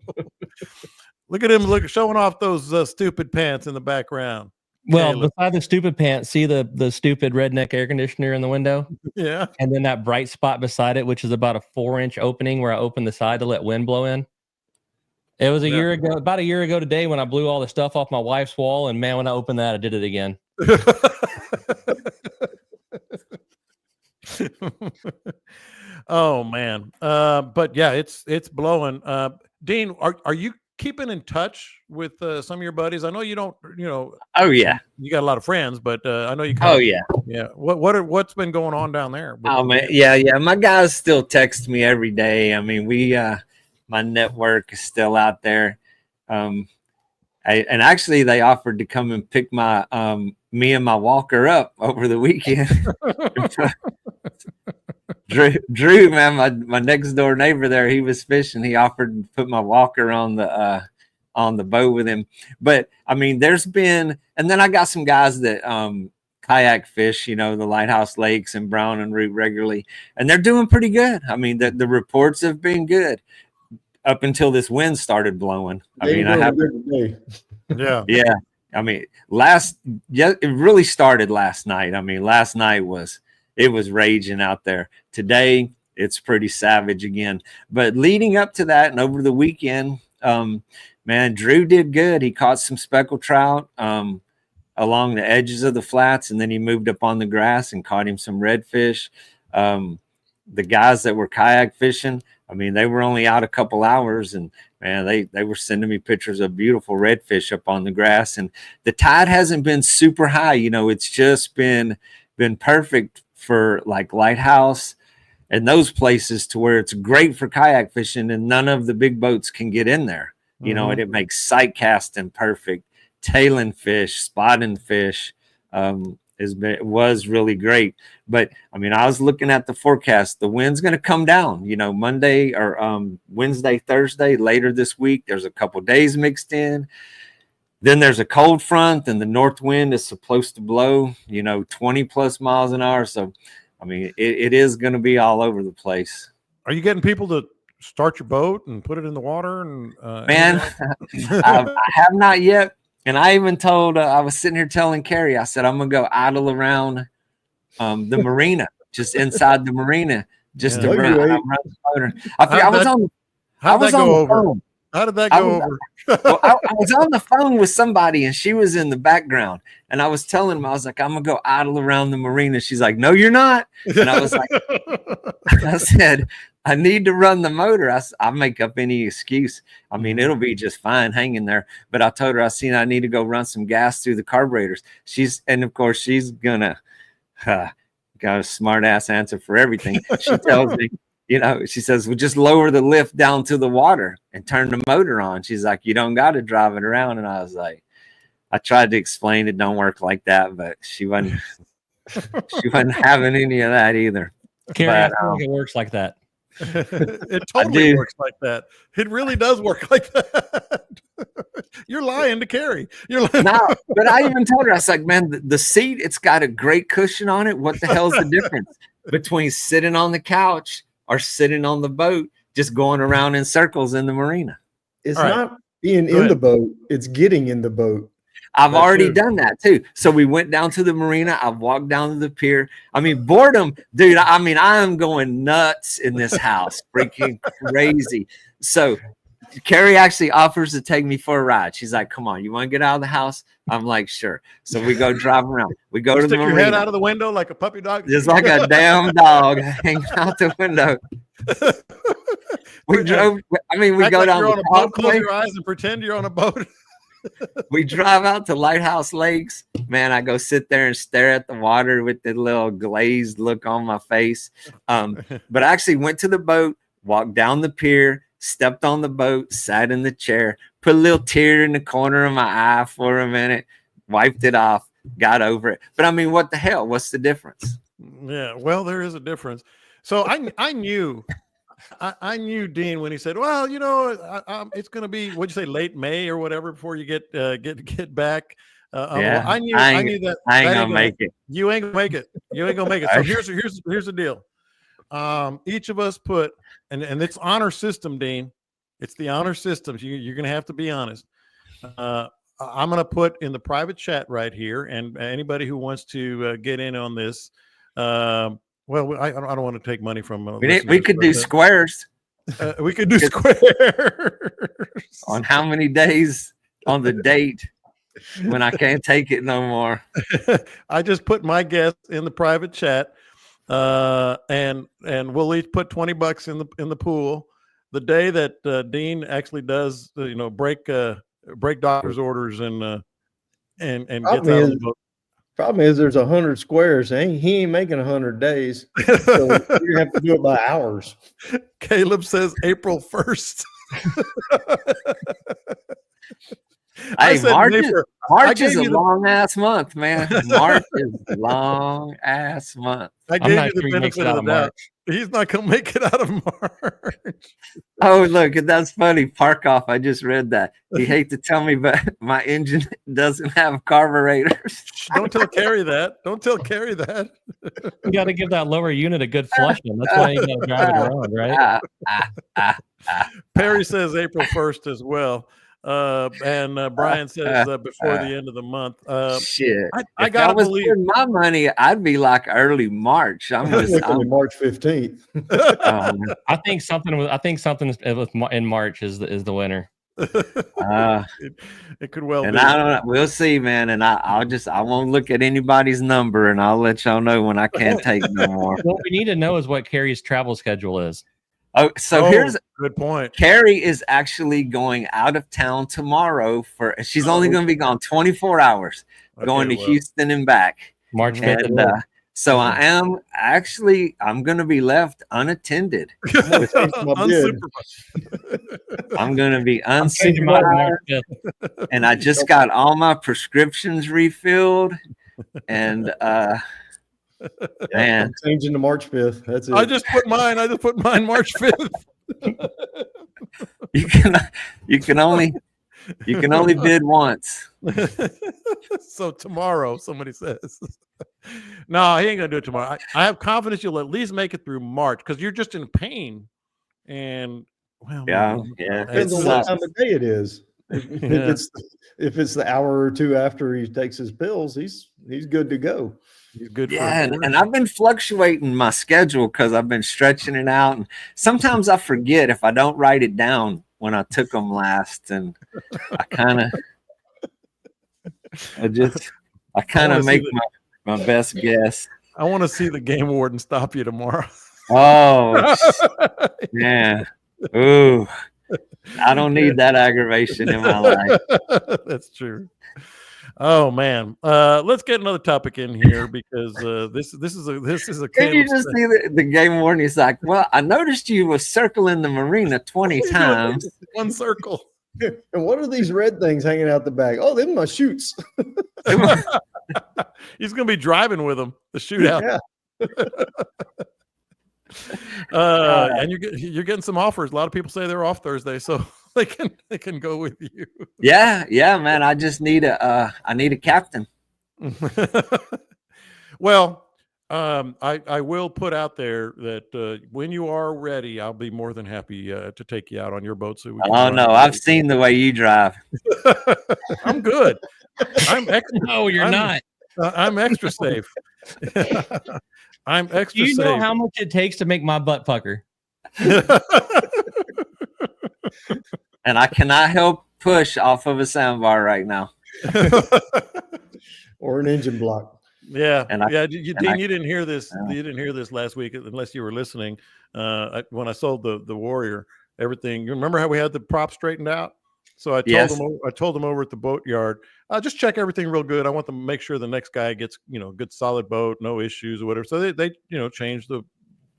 look at him showing off those stupid pants in the background. Well, beside the stupid pants, see the stupid redneck air conditioner in the window? Yeah. And then that bright spot beside it, which is about a 4-inch opening where I opened the side to let wind blow in. It was about a year ago today, when I blew all the stuff off my wife's wall, and man, when I opened that, I did it again. Oh man. But yeah, it's blowing. Dean, are you keeping in touch with some of your buddies? I know you don't, Oh yeah, you got a lot of friends, but I know you yeah. What's been going on down there? Oh man, yeah. My guys still text me every day. I mean, my network is still out there. And actually they offered to come and pick my me and my walker up over the weekend. Drew, man, my next door neighbor there, he was fishing. He offered to put my walker on the boat with him. But I mean, there's been, and then I got some guys that kayak fish, the Lighthouse Lakes and Brown and Root regularly, and they're doing pretty good. I mean, the reports have been good up until this wind started blowing. I mean, yeah. I mean, it really started last night. I mean, last night it was raging out there. Today, it's pretty savage again. But leading up to that and over the weekend, Man, Drew did good. He caught some speckled trout along the edges of the flats, and then he moved up on the grass and caught him some redfish. The guys that were kayak fishing, I mean, they were only out a couple hours, and man, they were sending me pictures of beautiful redfish up on the grass. And the tide hasn't been super high. You know, it's just been perfect for like Lighthouse and those places to where it's great for kayak fishing, and none of the big boats can get in there. You know, and it makes sight casting perfect. Tailing fish, spotting fish was really great. But I mean, I was looking at the forecast. The wind's going to come down, you know, Monday or Wednesday, Thursday, later this week. There's a couple days mixed in. Then there's a cold front, and the north wind is supposed to blow, you know, 20 plus miles an hour. So, I mean, it is going to be all over the place. Are you getting people to start your boat and put it in the water? And man, I have not yet. And I even told, I was sitting here telling Carrie, I said, I'm going to go idle around the marina, just inside the marina, just to run the motor. I was on the phone. How did that go over? Well, I was on the phone with somebody, and she was in the background. And I was telling him, I was like, I'm going to go idle around the marina. She's like, no, you're not. And I was like, I said, I need to run the motor. I make up any excuse. I mean, it'll be just fine hanging there. But I told her, I need to go run some gas through the carburetors. And of course, she's gonna got a smart ass answer for everything. She tells me, you know, she says, well, just lower the lift down to the water and turn the motor on. She's like, you don't got to drive it around. And I was like, I tried to explain it don't work like that, but she wasn't having any of that either. Carrie, I think it works like that. It totally works like that. It really does work like that. You're lying to Carrie. You're lying. No, but I even told her, I was like, man, the seat, it's got a great cushion on it. What the hell's the difference between sitting on the couch or sitting on the boat, just going around in circles in the marina? It's not being in the boat, it's getting in the boat. I've already done that too. So we went down to the marina. I've walked down to the pier. I mean, boredom, dude. I mean, I am going nuts in this house, freaking crazy. So Carrie actually offers to take me for a ride. She's like, come on, you want to get out of the house? I'm like, sure. So we go drive around. We go to the marina. Stick your head out of the window like a puppy dog. Just like a damn dog hanging out the window. We drove. I mean, we go down on a boat, close your eyes and pretend you're on a boat. We drive out to Lighthouse Lakes. Man, I go sit there and stare at the water with the little glazed look on my face. But I actually went to the boat, walked down the pier, stepped on the boat, sat in the chair, put a little tear in the corner of my eye for a minute, wiped it off, got over it. But I mean, what the hell? What's the difference? Yeah, well, there is a difference. So I knew Dean when he said, well, you know, it's going to be, what'd you say, late May or whatever before you get back. Yeah, I knew that. I ain't gonna make it. You ain't gonna make it. You ain't gonna make it. So here's the deal. Each of us put, and it's honor system, Dean. It's the honor system. You're gonna have to be honest. I'm gonna put in the private chat right here, and anybody who wants to get in on this. Well, I don't want to take money from. We could do squares. We could do squares. On how many days on the date when I can't take it no more? I just put my guess in the private chat, and we'll each put $20 in the pool. The day that Dean actually does, break doctor's orders and gets out of the boat. Problem is, there's 100 squares. And he ain't making 100 days, so you have to do it by hours. Caleb says April 1st. Hey, March is a long ass month, man. March is a long ass month. I gave you the benefit of the doubt. He's not going to make it out of March. Oh, look, that's funny. Park off. I just read that. You hate to tell me, but my engine doesn't have carburetors. Don't tell Carrie that. Don't tell Carrie that. You got to give that lower unit a good flushing. That's why you got to drive it around, right? Perry says April 1st as well. And Brian says before the end of the month. Shit, I gotta believe my money. I'd be like early March. I'm March 15th. I think something in March is the winner. It could well and be. I don't know. We'll see, man. And I won't look at anybody's number, and I'll let y'all know when I can't take no more. What we need to know is what Carrie's travel schedule is. Oh, so here's good point. Carrie is actually going out of town tomorrow she's only going to be gone 24 hours, going to Houston and back. March 5th. And so I'm going to be left unattended. I'm going to be unsupervised. And I just got all my prescriptions refilled. And man, I'm changing to March 5th. That's it. I just put mine March 5th. You can only bid once. So tomorrow, somebody says. No, he ain't gonna do it tomorrow. I have confidence you'll at least make it through March because you're just in pain. And well, yeah. Depends on what time of day it is. If it's the hour or two after he takes his pills, he's good to go. He's good. Yeah, and I've been fluctuating my schedule because I've been stretching it out, and sometimes I forget if I don't write it down when I took them last, and I kind of make my best guess. I want to see the game warden stop you tomorrow. Oh man, ooh, I don't need that aggravation in my life. That's true. Oh man, let's get another topic in here because this is a. Did you just see the game warden? He's like, "Well, I noticed you were circling the marina 20 times. One circle. And what are these red things hanging out the back? Oh, them my chutes." He's gonna be driving with them. The shootout. Yeah. And you're getting some offers. A lot of people say they're off Thursday, so they can go with you. Yeah, man. I just need a captain. Well, I will put out there that when you are ready, I'll be more than happy to take you out on your boat. So we can I've seen the way you drive. I'm good. I'm extra. No, you're not. I'm extra safe. I'm extra safe. Do you know how much it takes to make my butt pucker? And I cannot help push off of a sandbar right now. Or an engine block. Yeah. Dean, you didn't hear this. You didn't hear this last week unless you were listening. When I sold the Warrior, everything. You remember how we had the prop straightened out? So I told them over at the boat yard, just check everything real good. I want them to make sure the next guy gets, good solid boat, no issues or whatever. So they changed the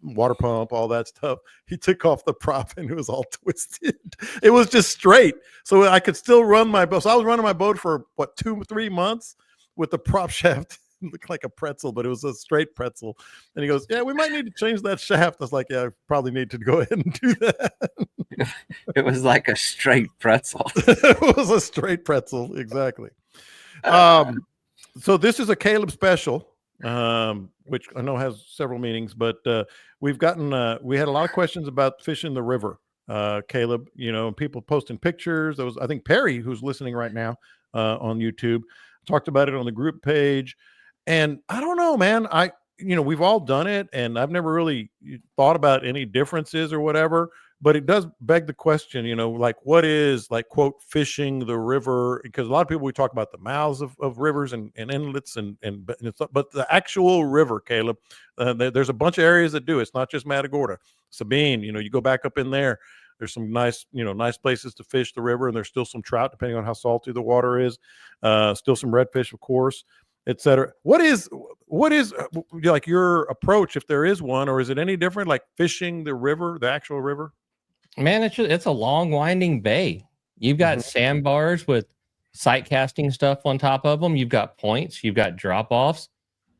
water pump, all that stuff. He took off the prop and it was all twisted. It was just straight. So I could still run my boat. So I was running my boat for 2-3 months with the prop shaft. It looked like a pretzel, but it was a straight pretzel. And he goes, "Yeah, we might need to change that shaft." I was like, "Yeah, I probably need to go ahead and do that." It was like a straight pretzel. It was a straight pretzel, exactly. So this is a Caleb special, which I know has several meanings, but we had a lot of questions about fishing the river. Caleb, people posting pictures. There was, I think, Perry, who's listening right now on YouTube, talked about it on the group page. And I don't know, man. We've all done it, and I've never really thought about any differences or whatever. But it does beg the question, like what is like, quote, fishing the river? Because a lot of people, we talk about the mouths of rivers and inlets but the actual river, Caleb, there's a bunch of areas that do. It's not just Matagorda, Sabine. You go back up in there. There's some nice places to fish the river, and there's still some trout depending on how salty the water is. Still some redfish, of course, etc. What is like your approach, if there is one, or is it any different? Like fishing the river, the actual river? Man, it's a long winding bay. You've got sandbars with sight casting stuff on top of them. You've got points. You've got drop offs.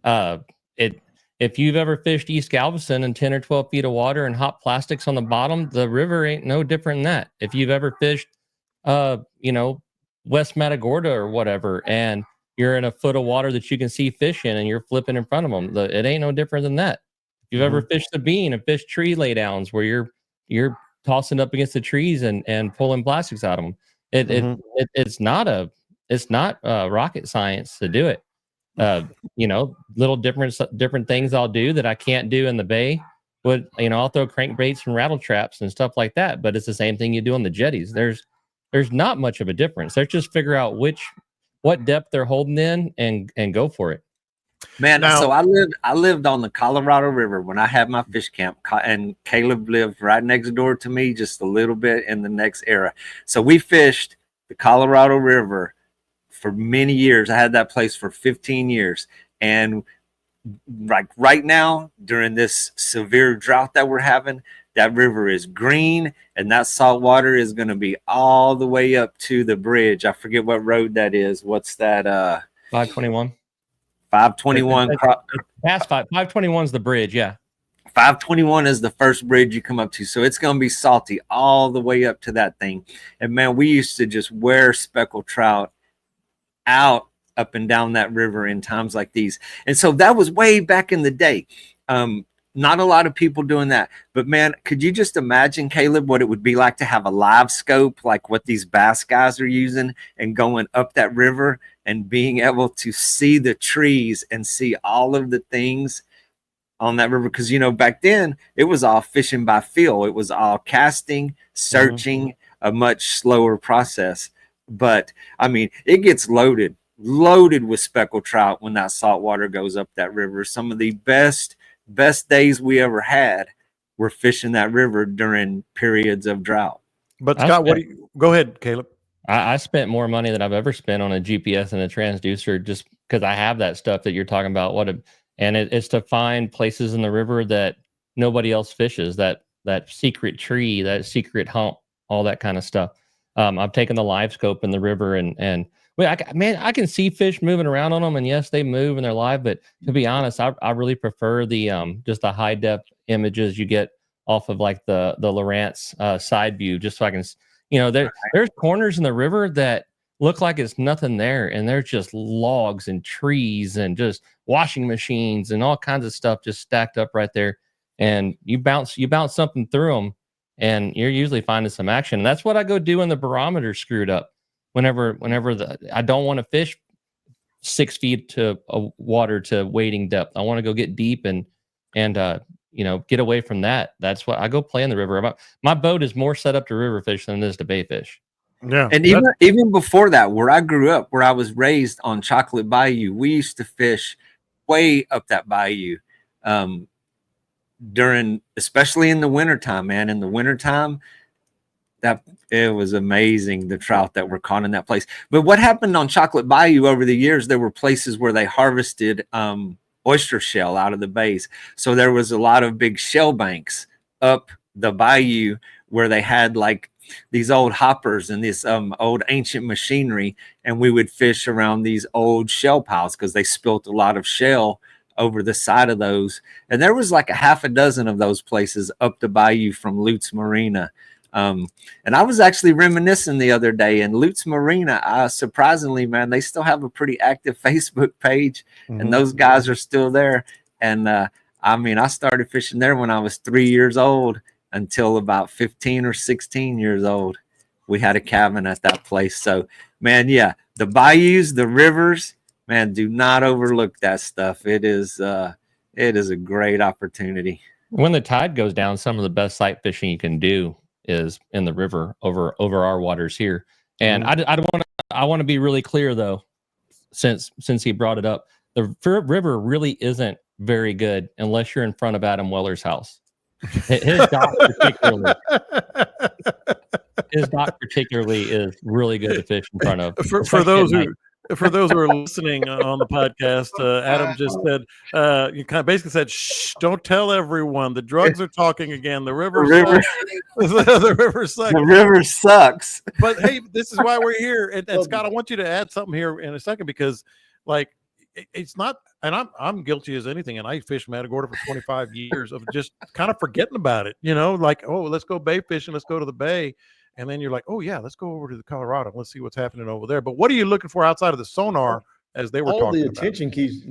If you've ever fished East Galveston in 10 or 12 feet of water and hot plastics on the bottom, the river ain't no different than that. If you've ever fished, West Matagorda or whatever, and you're in a foot of water that you can see fish in and you're flipping in front of them, it ain't no different than that. If you've ever fished the bean and fished tree laydowns where you're tossing up against the trees and pulling plastics out of them, it's not rocket science to do it. Little different things I'll do that I can't do in the bay. I'll throw crankbaits and rattle traps and stuff like that, but it's the same thing you do on the jetties. There's there's not much of a difference. Let's just figure out what depth they're holding in and go for it. Man, Now- so I lived on the Colorado River when I had my fish camp, and Caleb lived right next door to me, just a little bit in the next era. So we fished the Colorado River for many years. I had that place for 15 years. And like right now, during this severe drought that we're having, that river is green, and that salt water is going to be all the way up to the bridge. I forget what road that is. What's that? 521. 521. Past 521 is the bridge. Yeah. 521 is the first bridge you come up to. So it's going to be salty all the way up to that thing. And man, we used to just wear speckled trout out up and down that river in times like these. And so that was way back in the day. Not a lot of people doing that. But man, could you just imagine, Caleb, what it would be like to have a live scope like what these bass guys are using and going up that river and being able to see the trees and see all of the things on that river? Because, you know, back then it was all fishing by feel. It was all casting, searching, a much slower process. But I mean, it gets loaded with speckled trout when that salt water goes up that river. Some of the best days we ever had were fishing that river during periods of drought. But Scott, go ahead, Caleb. I spent more money than I've ever spent on a GPS and a transducer just because I have that stuff that you're talking about. And it's to find places in the river that nobody else fishes, that secret tree, that secret hump, all that kind of stuff. I've taken the live scope in the river and I can see fish moving around on them, and yes, they move and they're live. But to be honest, I really prefer the just the high depth images you get off of like the Lowrance side view, just so I can, you know, there's corners in the river that look like it's nothing there, and there's just logs and trees and just washing machines and all kinds of stuff just stacked up right there. And you bounce something through them, and you're usually finding some action. And that's what I go do when the barometer's screwed up. Whenever I don't want to fish 6 feet to water to wading depth, I want to go get deep and you know, get away from that. That's what I go play in the river. My boat is more set up to river fish than it is to bay fish. Yeah, and even before that, where I grew up, where I was raised on Chocolate Bayou, we used to fish way up that bayou during, especially in the wintertime, man. In the wintertime, that it was amazing, the trout that were caught in that place. But what happened on Chocolate Bayou over the years, there were places where they harvested oyster shell out of the bays. So there was a lot of big shell banks up the bayou where they had like these old hoppers and this old ancient machinery, and we would fish around these old shell piles because they spilt a lot of shell over the side of those. And there was like a half a dozen of those places up the bayou from Lutz Marina. And I was actually reminiscing the other day, and Lutz Marina, surprisingly, man, they still have a pretty active Facebook page, and those guys are still there. And I mean, I started fishing there when I was 3 years old until about 15 or 16 years old. We had a cabin at that place. So, man, yeah, the bayous, the rivers, man, do not overlook that stuff. It is a great opportunity. When the tide goes down, some of the best sight fishing you can do is in the river over our waters here. And I want to be really clear though, since he brought it up, the river really isn't very good unless you're in front of Adam Weller's house. His dock particularly is really good to fish in front of. For those who are listening on the podcast, Adam just said, you kind of basically said, "Shh, don't tell everyone. The drugs are talking again. The river sucks. The river sucks. The river sucks." But hey, this is why we're here. And Scott, I want you to add something here in a second, because like it's not, and I'm guilty as anything, and I fished Matagorda for 25 years of just kind of forgetting about it. You know, like, oh, let's go bay fishing. Let's go to the bay. And then you're like, oh, yeah, let's go over to the Colorado. Let's see what's happening over there. But what are you looking for outside of the sonar, as they were talking about? All the attention keeps,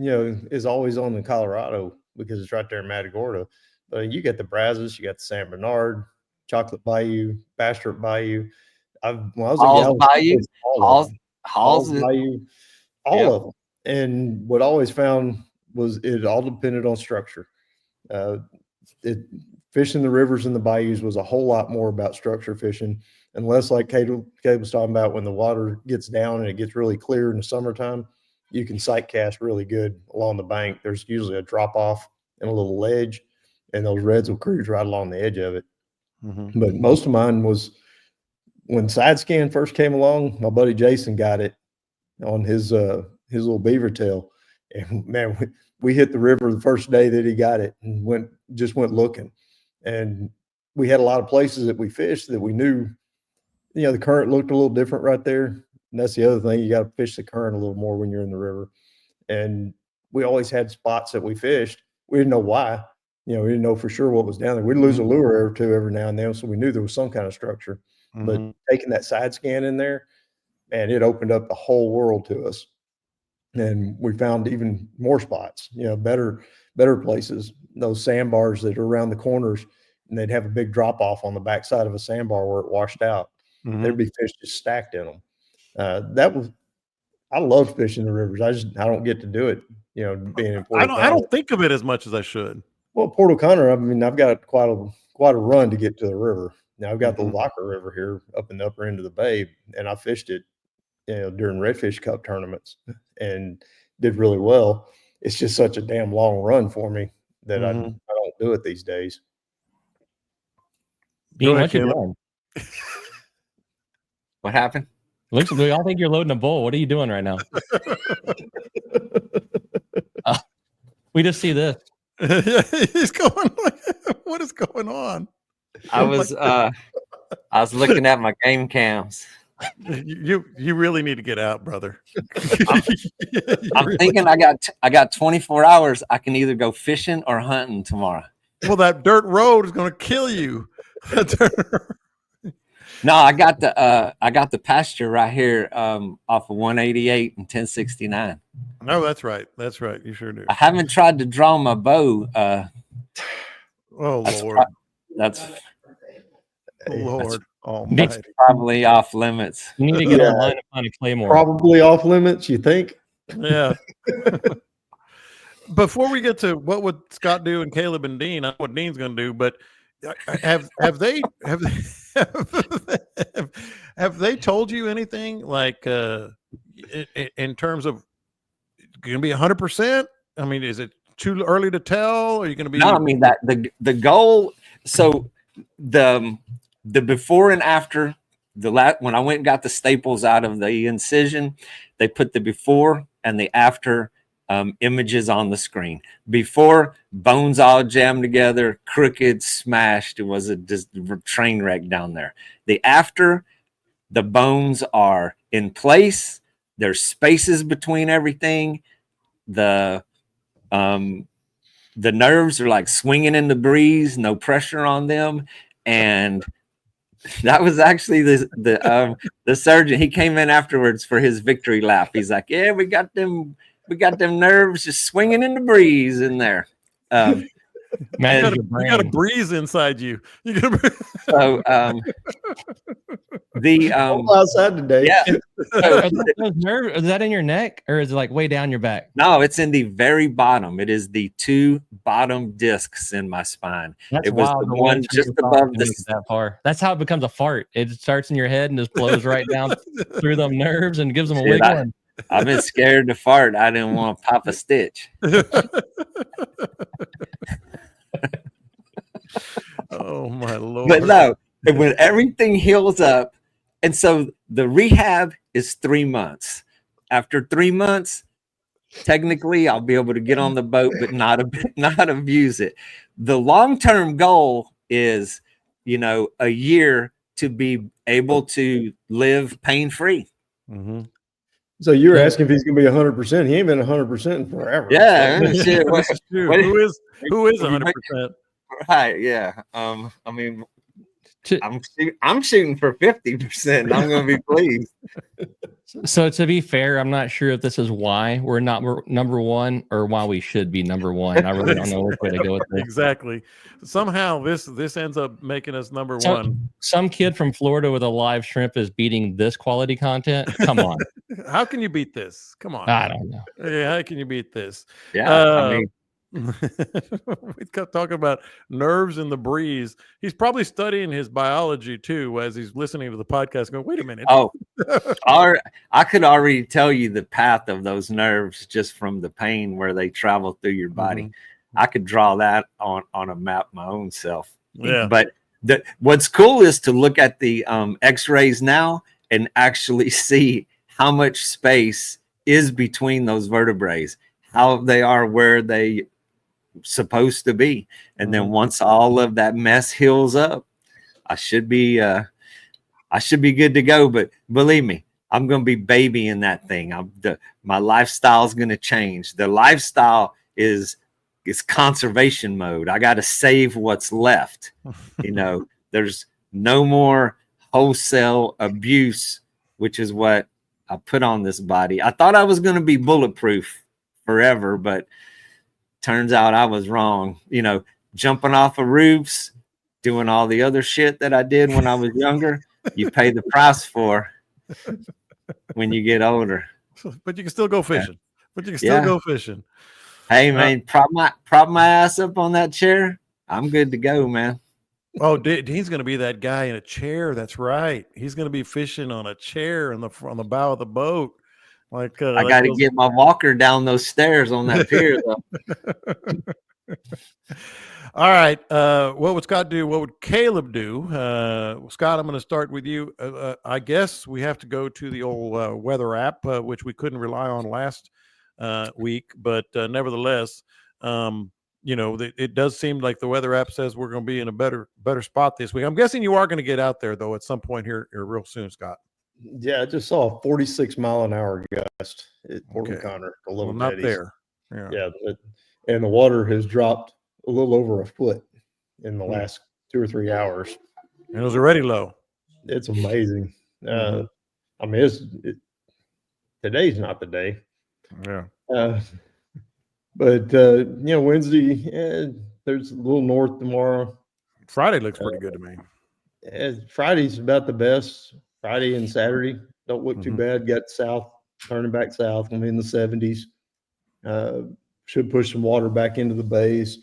is always on the Colorado because it's right there in Matagorda. But you got the Brazos, you got the San Bernard, Chocolate Bayou, Bastrop Bayou. Halls Bayou, all of them. And what I always found was it all depended on structure. fishing the rivers and the bayous was a whole lot more about structure fishing, unless like Caleb was talking about, when the water gets down and it gets really clear in the summertime, you can sight cast really good along the bank. There's usually a drop off and a little ledge, and those reds will cruise right along the edge of it. Mm-hmm. But most of mine was when side scan first came along. My buddy Jason got it on his little beaver tail, and man, we hit the river the first day that he got it and went looking. And we had a lot of places that we fished that we knew, the current looked a little different right there. And that's the other thing. You got to fish the current a little more when you're in the river. And we always had spots that we fished. We didn't know why. We didn't know for sure what was down there. We'd lose a lure or two every now and then, so we knew there was some kind of structure. Mm-hmm. But taking that side scan in there, man, it opened up the whole world to us. And we found even more spots, better places, those sandbars that are around the corners, and they'd have a big drop off on the backside of a sandbar where it washed out. Mm-hmm. There'd be fish just stacked in them. I love fishing the rivers. I don't get to do it, being in Port O'Connor. I don't think of it as much as I should. Well, Port O'Connor, I mean, I've got quite a run to get to the river. Now I've got the Locker River here up in the upper end of the bay, and I fished it, during Redfish Cup tournaments and did really well. It's just such a damn long run for me that I don't do it these days. Dean, what you doing? What happened? Looks like we all think you're loading a bull. What are you doing right now? We just see this. He's going like, what is going on? I was looking at my game cams. You really need to get out, brother. I'm thinking I got 24 hours. I can either go fishing or hunting tomorrow. Well, that dirt road is going to kill you. No, I got the pasture right here off of 188 and 1069. No, that's right. That's right. You sure do. I haven't tried to draw my bow. Oh, Lord. That's Lord almighty. probably off limits. You need to get online and find a Claymore. Probably off limits, you think? Yeah. Before we get to what would Scott do and Caleb and Dean, I know what Dean's going to do, but have they told you anything like in terms of going to be 100%? I mean, is it too early to tell? Are you going to be? No, I mean that the goal. So the before and after when I went and got the staples out of the incision, they put the before and the after images on the screen. Before, bones all jammed together, crooked, smashed. It was a train wreck down there. The after, the bones are in place. There's spaces between everything. The nerves are like swinging in the breeze, no pressure on them. And that was actually the surgeon. He came in afterwards for his victory lap. He's like, yeah, we got them nerves just swinging in the breeze in there. Man, you got a breeze inside you. So outside today. Yeah. Are those nerves, is that in your neck or is it like way down your back? No, it's in the very bottom. It is the two bottom discs in my spine. That's it was wild, the one just above that far. That's how it becomes a fart. It starts in your head and just blows right down through them nerves and gives them a wiggle. I've been scared to fart. I didn't want to pop a stitch. Oh my Lord. But no, when everything heals up, and so the rehab is 3 months. After 3 months, technically I'll be able to get on the boat, but not abuse it. The long-term goal is, a year to be able to live pain-free. Mm-hmm. So you're asking if he's going to be 100%. He ain't been 100% forever. Yeah. So. Shit. Who is 100%? Right. Yeah. I mean, I'm shooting for 50%. I'm going to be pleased. So to be fair, I'm not sure if this is why we're number one or why we should be number one. I really don't know which way to go with this. Exactly. Somehow this ends up making us number one. Some kid from Florida with a live shrimp is beating this quality content. Come on. How can you beat this? Come on. I don't know. Yeah, how can you beat this? Yeah. We kept talking about nerves in the breeze. He's probably studying his biology too as he's listening to the podcast. Going, wait a minute. Oh, I could already tell you the path of those nerves just from the pain where they travel through your body. I could draw that on a map my own self. Yeah. But what's cool is to look at the X-rays now and actually see how much space is between those vertebrae, how they are where they supposed to be. And then once all of that mess heals up, I should be good to go. But believe me, I'm going to be babying that thing. My lifestyle is going to change. The lifestyle is conservation mode. I got to save what's left. There's no more wholesale abuse, which is what I put on this body. I thought I was going to be bulletproof forever, but turns out I was wrong. Jumping off of roofs, doing all the other shit that I did when I was younger, you pay the price for when you get older. But you can still go fishing. Go fishing. Hey, man, prop my ass up on that chair. I'm good to go, man. Oh, Dean's going to be that guy in a chair. That's right. He's going to be fishing on a chair on the bow of the boat. I got to get my walker down those stairs on that pier, though. All right. What would Scott do? What would Caleb do? Scott, I'm going to start with you. I guess we have to go to the old weather app, which we couldn't rely on last week, but nevertheless, it does seem like the weather app says we're going to be in a better spot this week. I'm guessing you are going to get out there though at some point here real soon, Scott. Yeah, I just saw a 46-mile-an-hour gust at Port O'Connor. Not there. Yeah, and the water has dropped a little over a foot in the last 2 or 3 hours. And it was already low. It's amazing. I mean, today's not the day. Yeah. But Wednesday, there's a little north tomorrow. Friday looks pretty good to me. Friday's about the best. Friday and Saturday don't look too bad. Got south, turning back south. I'm in the 70s. Should push some water back into the bays.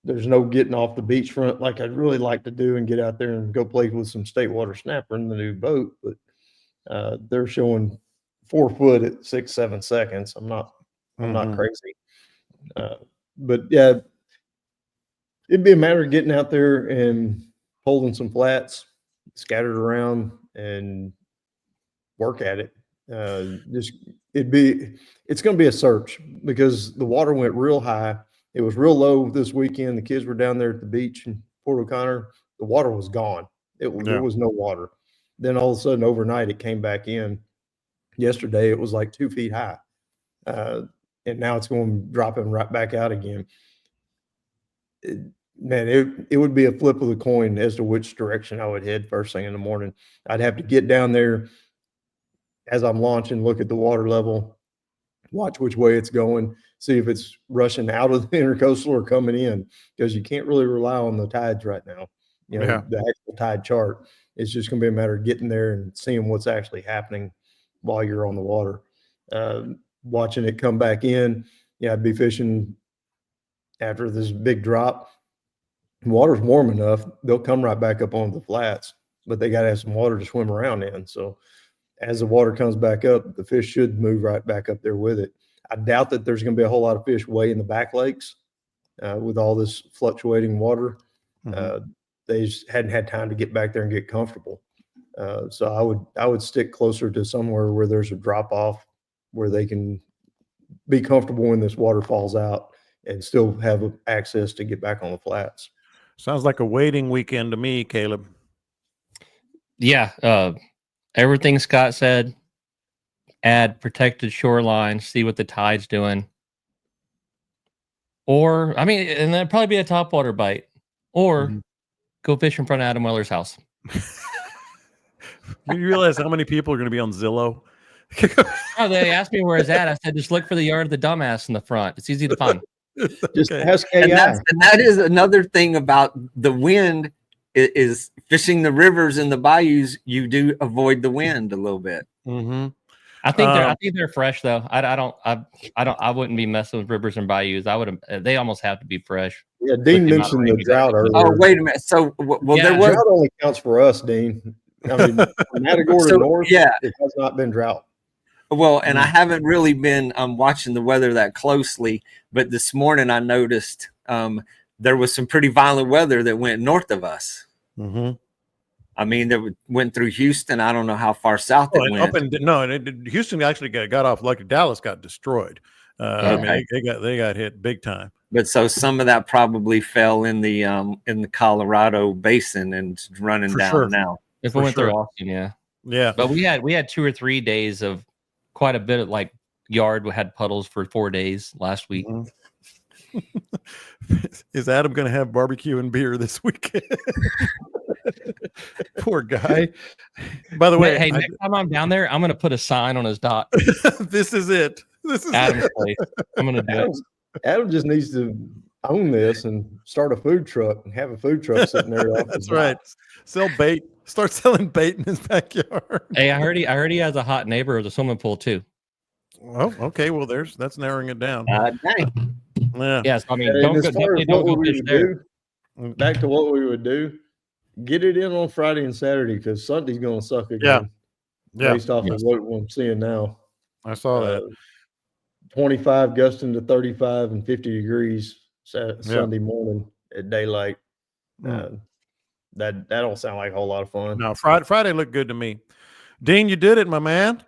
There's no getting off the beachfront like I'd really like to do and get out there and go play with some state water snapper in the new boat. But they're showing 4 foot at 6-7 seconds. I'm not crazy. But yeah, it'd be a matter of getting out there and holding some flats scattered around and work at it. It's going to be a search because the water went real high. It was real low this weekend. The kids were down there at the beach in Port O'Connor. The water was gone. There was no water. Then all of a sudden overnight it came back in. Yesterday it was like 2 feet high. And now it's dropping right back out again. It would be a flip of the coin as to which direction I would head first thing in the morning. I'd have to get down there as I'm launching, look at the water level, watch which way it's going, see if it's rushing out of the intercoastal or coming in, because you can't really rely on the tides right now. The actual tide chart. It's just going to be a matter of getting there and seeing what's actually happening while you're on the water. Watching it come back in. I'd be fishing after this big drop. The water's warm enough, they'll come right back up onto the flats, but they got to have some water to swim around in. So as the water comes back up, the fish should move right back up there with it. I doubt that there's going to be a whole lot of fish way in the back lakes with all this fluctuating water. They just hadn't had time to get back there and get comfortable. So I would stick closer to somewhere where there's a drop off where they can be comfortable when this water falls out and still have access to get back on the flats. Sounds like a waiting weekend to me, Caleb. Yeah. Everything Scott said, add protected shoreline, see what the tide's doing. Or, and that'd probably be a topwater bite. Or go fish in front of Adam Weller's house. You realize how many people are going to be on Zillow? They asked me where it's at. I said, just look for the yard of the dumbass in the front. It's easy to find. Just ask AI. And that is another thing about the wind is fishing the rivers and the bayous. You do avoid the wind a little bit. I think they're fresh though. I wouldn't be messing with rivers and bayous. They almost have to be fresh. Yeah, Dean mentioned the drought earlier. Oh, wait a minute. So, there was drought only counts for us, Dean. I mean, from Matagorda So, north, yeah. it has not been drought. Well, and I haven't really been watching the weather that closely, but this morning I noticed there was some pretty violent weather that went north of us. Mm-hmm. I mean, that went through Houston. I don't know how far south it went. Houston actually got off like Dallas got destroyed. I mean, they got hit big time. But so some of that probably fell in the Colorado basin and running down now. If it went through Austin, yeah. But we had 2 or 3 days of quite a bit of like yard. We had puddles for 4 days last week. Mm-hmm. Is Adam going to have barbecue and beer this weekend? Poor guy. By the way, hey, next time I'm down there, I'm going to put a sign on his dock. This is it. This is Adam's place. I'm going to do it. Adam just needs to own this and start a food truck and have a food truck sitting there. That's right. Sell bait. Start selling bait in his backyard. Hey, I heard he has a hot neighbor with a swimming pool too. Oh, okay. Well, that's narrowing it down. Dang. Yeah. Yes. I mean, don't go fish there. Back to what we would do. Get it in on Friday and Saturday because Sunday's going to suck again. Yeah. Based off of what I'm seeing now. I saw that. 25 gusting to 35 and 50 degrees Sunday morning at daylight. That don't sound like a whole lot of fun. No, Friday looked good to me. Dean, you did it, my man.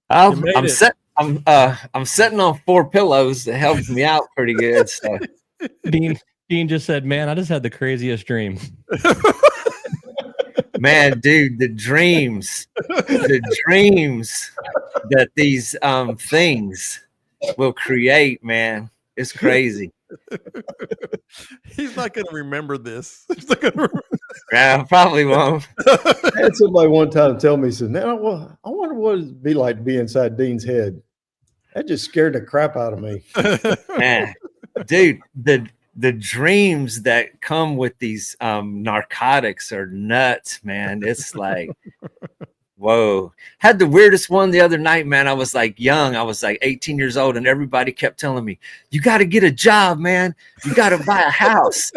I'm sitting on 4 pillows that helps me out pretty good. So Dean just said, "Man, I just had the craziest dream." Man, dude, the dreams that these things will create, man, it's crazy. He's not going to remember this. He's not gonna remember. Yeah, probably won't. I had somebody one time tell me, said, "Man, I wonder what it'd be like to be inside Dean's head." That just scared the crap out of me. Man, dude, the dreams that come with these narcotics are nuts, man. It's like, whoa. Had the weirdest one the other night, man. I was like young. I was like 18 years old, and everybody kept telling me, "You got to get a job, man. You got to buy a house."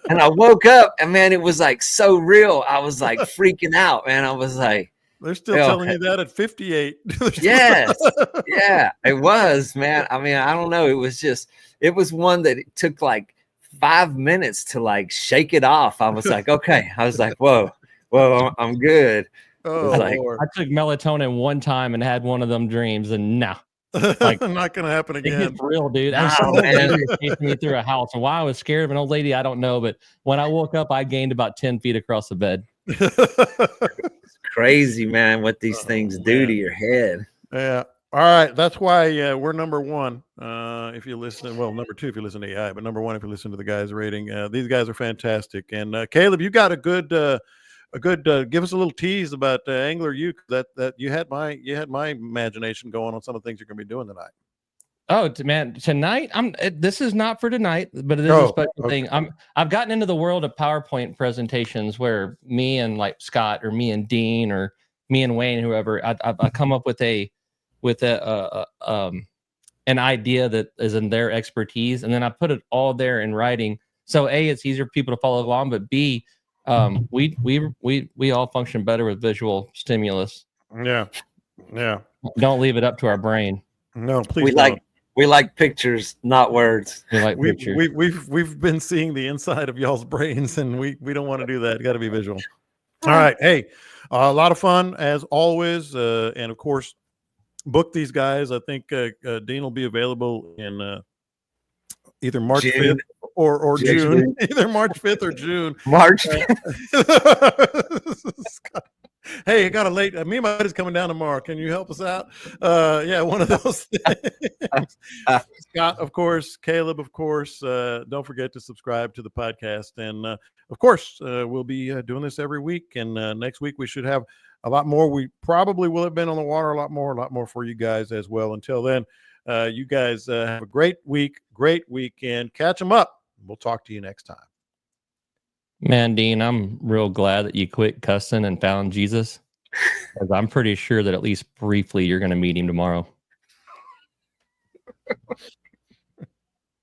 And I woke up, and man, it was like so real. I was like freaking out, man. I was like, they're still telling you that at 58. Yes. Yeah, it was, man. I mean, I don't know. It was one that it took like 5 minutes to like shake it off. I was like, okay. I was like, whoa, I'm good. Oh, like, I took melatonin one time and had one of them dreams, and no, like not gonna happen again. It's real, dude. I was chasing me through a house, and why I was scared of an old lady, I don't know. But when I woke up, I gained about 10 feet across the bed. It's crazy, man, what these things do to your head. Yeah. All right. That's why we're number one. If you listen, well, number two if you listen to AI, but number one if you listen to the guys' rating. These guys are fantastic. And Caleb, you got a good. Give us a little tease about Angler U. That you had my imagination going on some of the things you're going to be doing tonight. Oh man, tonight this is not for tonight, but it is a special thing. I've gotten into the world of PowerPoint presentations where me and like Scott or me and Dean or me and Wayne, whoever, I come up with an idea that is in their expertise, and then I put it all there in writing. So A, it's easier for people to follow along, but B, we all function better with visual stimulus. Yeah. Don't leave it up to our brain. No, please. We like pictures, not words. We like pictures. We've been seeing the inside of y'all's brains, and we don't want to do that. Got to be visual. All right. Hey, a lot of fun as always, and of course, book these guys. I think Dean will be available in either March 5th or June. Either March 5th or June. March. Hey, I got a late. Me and my buddy's coming down tomorrow. Can you help us out? Yeah, one of those things. Scott, of course. Caleb, of course. Don't forget to subscribe to the podcast. And, of course, we'll be doing this every week. And next week we should have a lot more. We probably will have been on the water a lot more for you guys as well. Until then, you guys have a great week, great weekend. Catch them up. We'll talk to you next time. Man, Dean, I'm real glad that you quit cussing and found Jesus. 'Cause I'm pretty sure that at least briefly you're going to meet him tomorrow.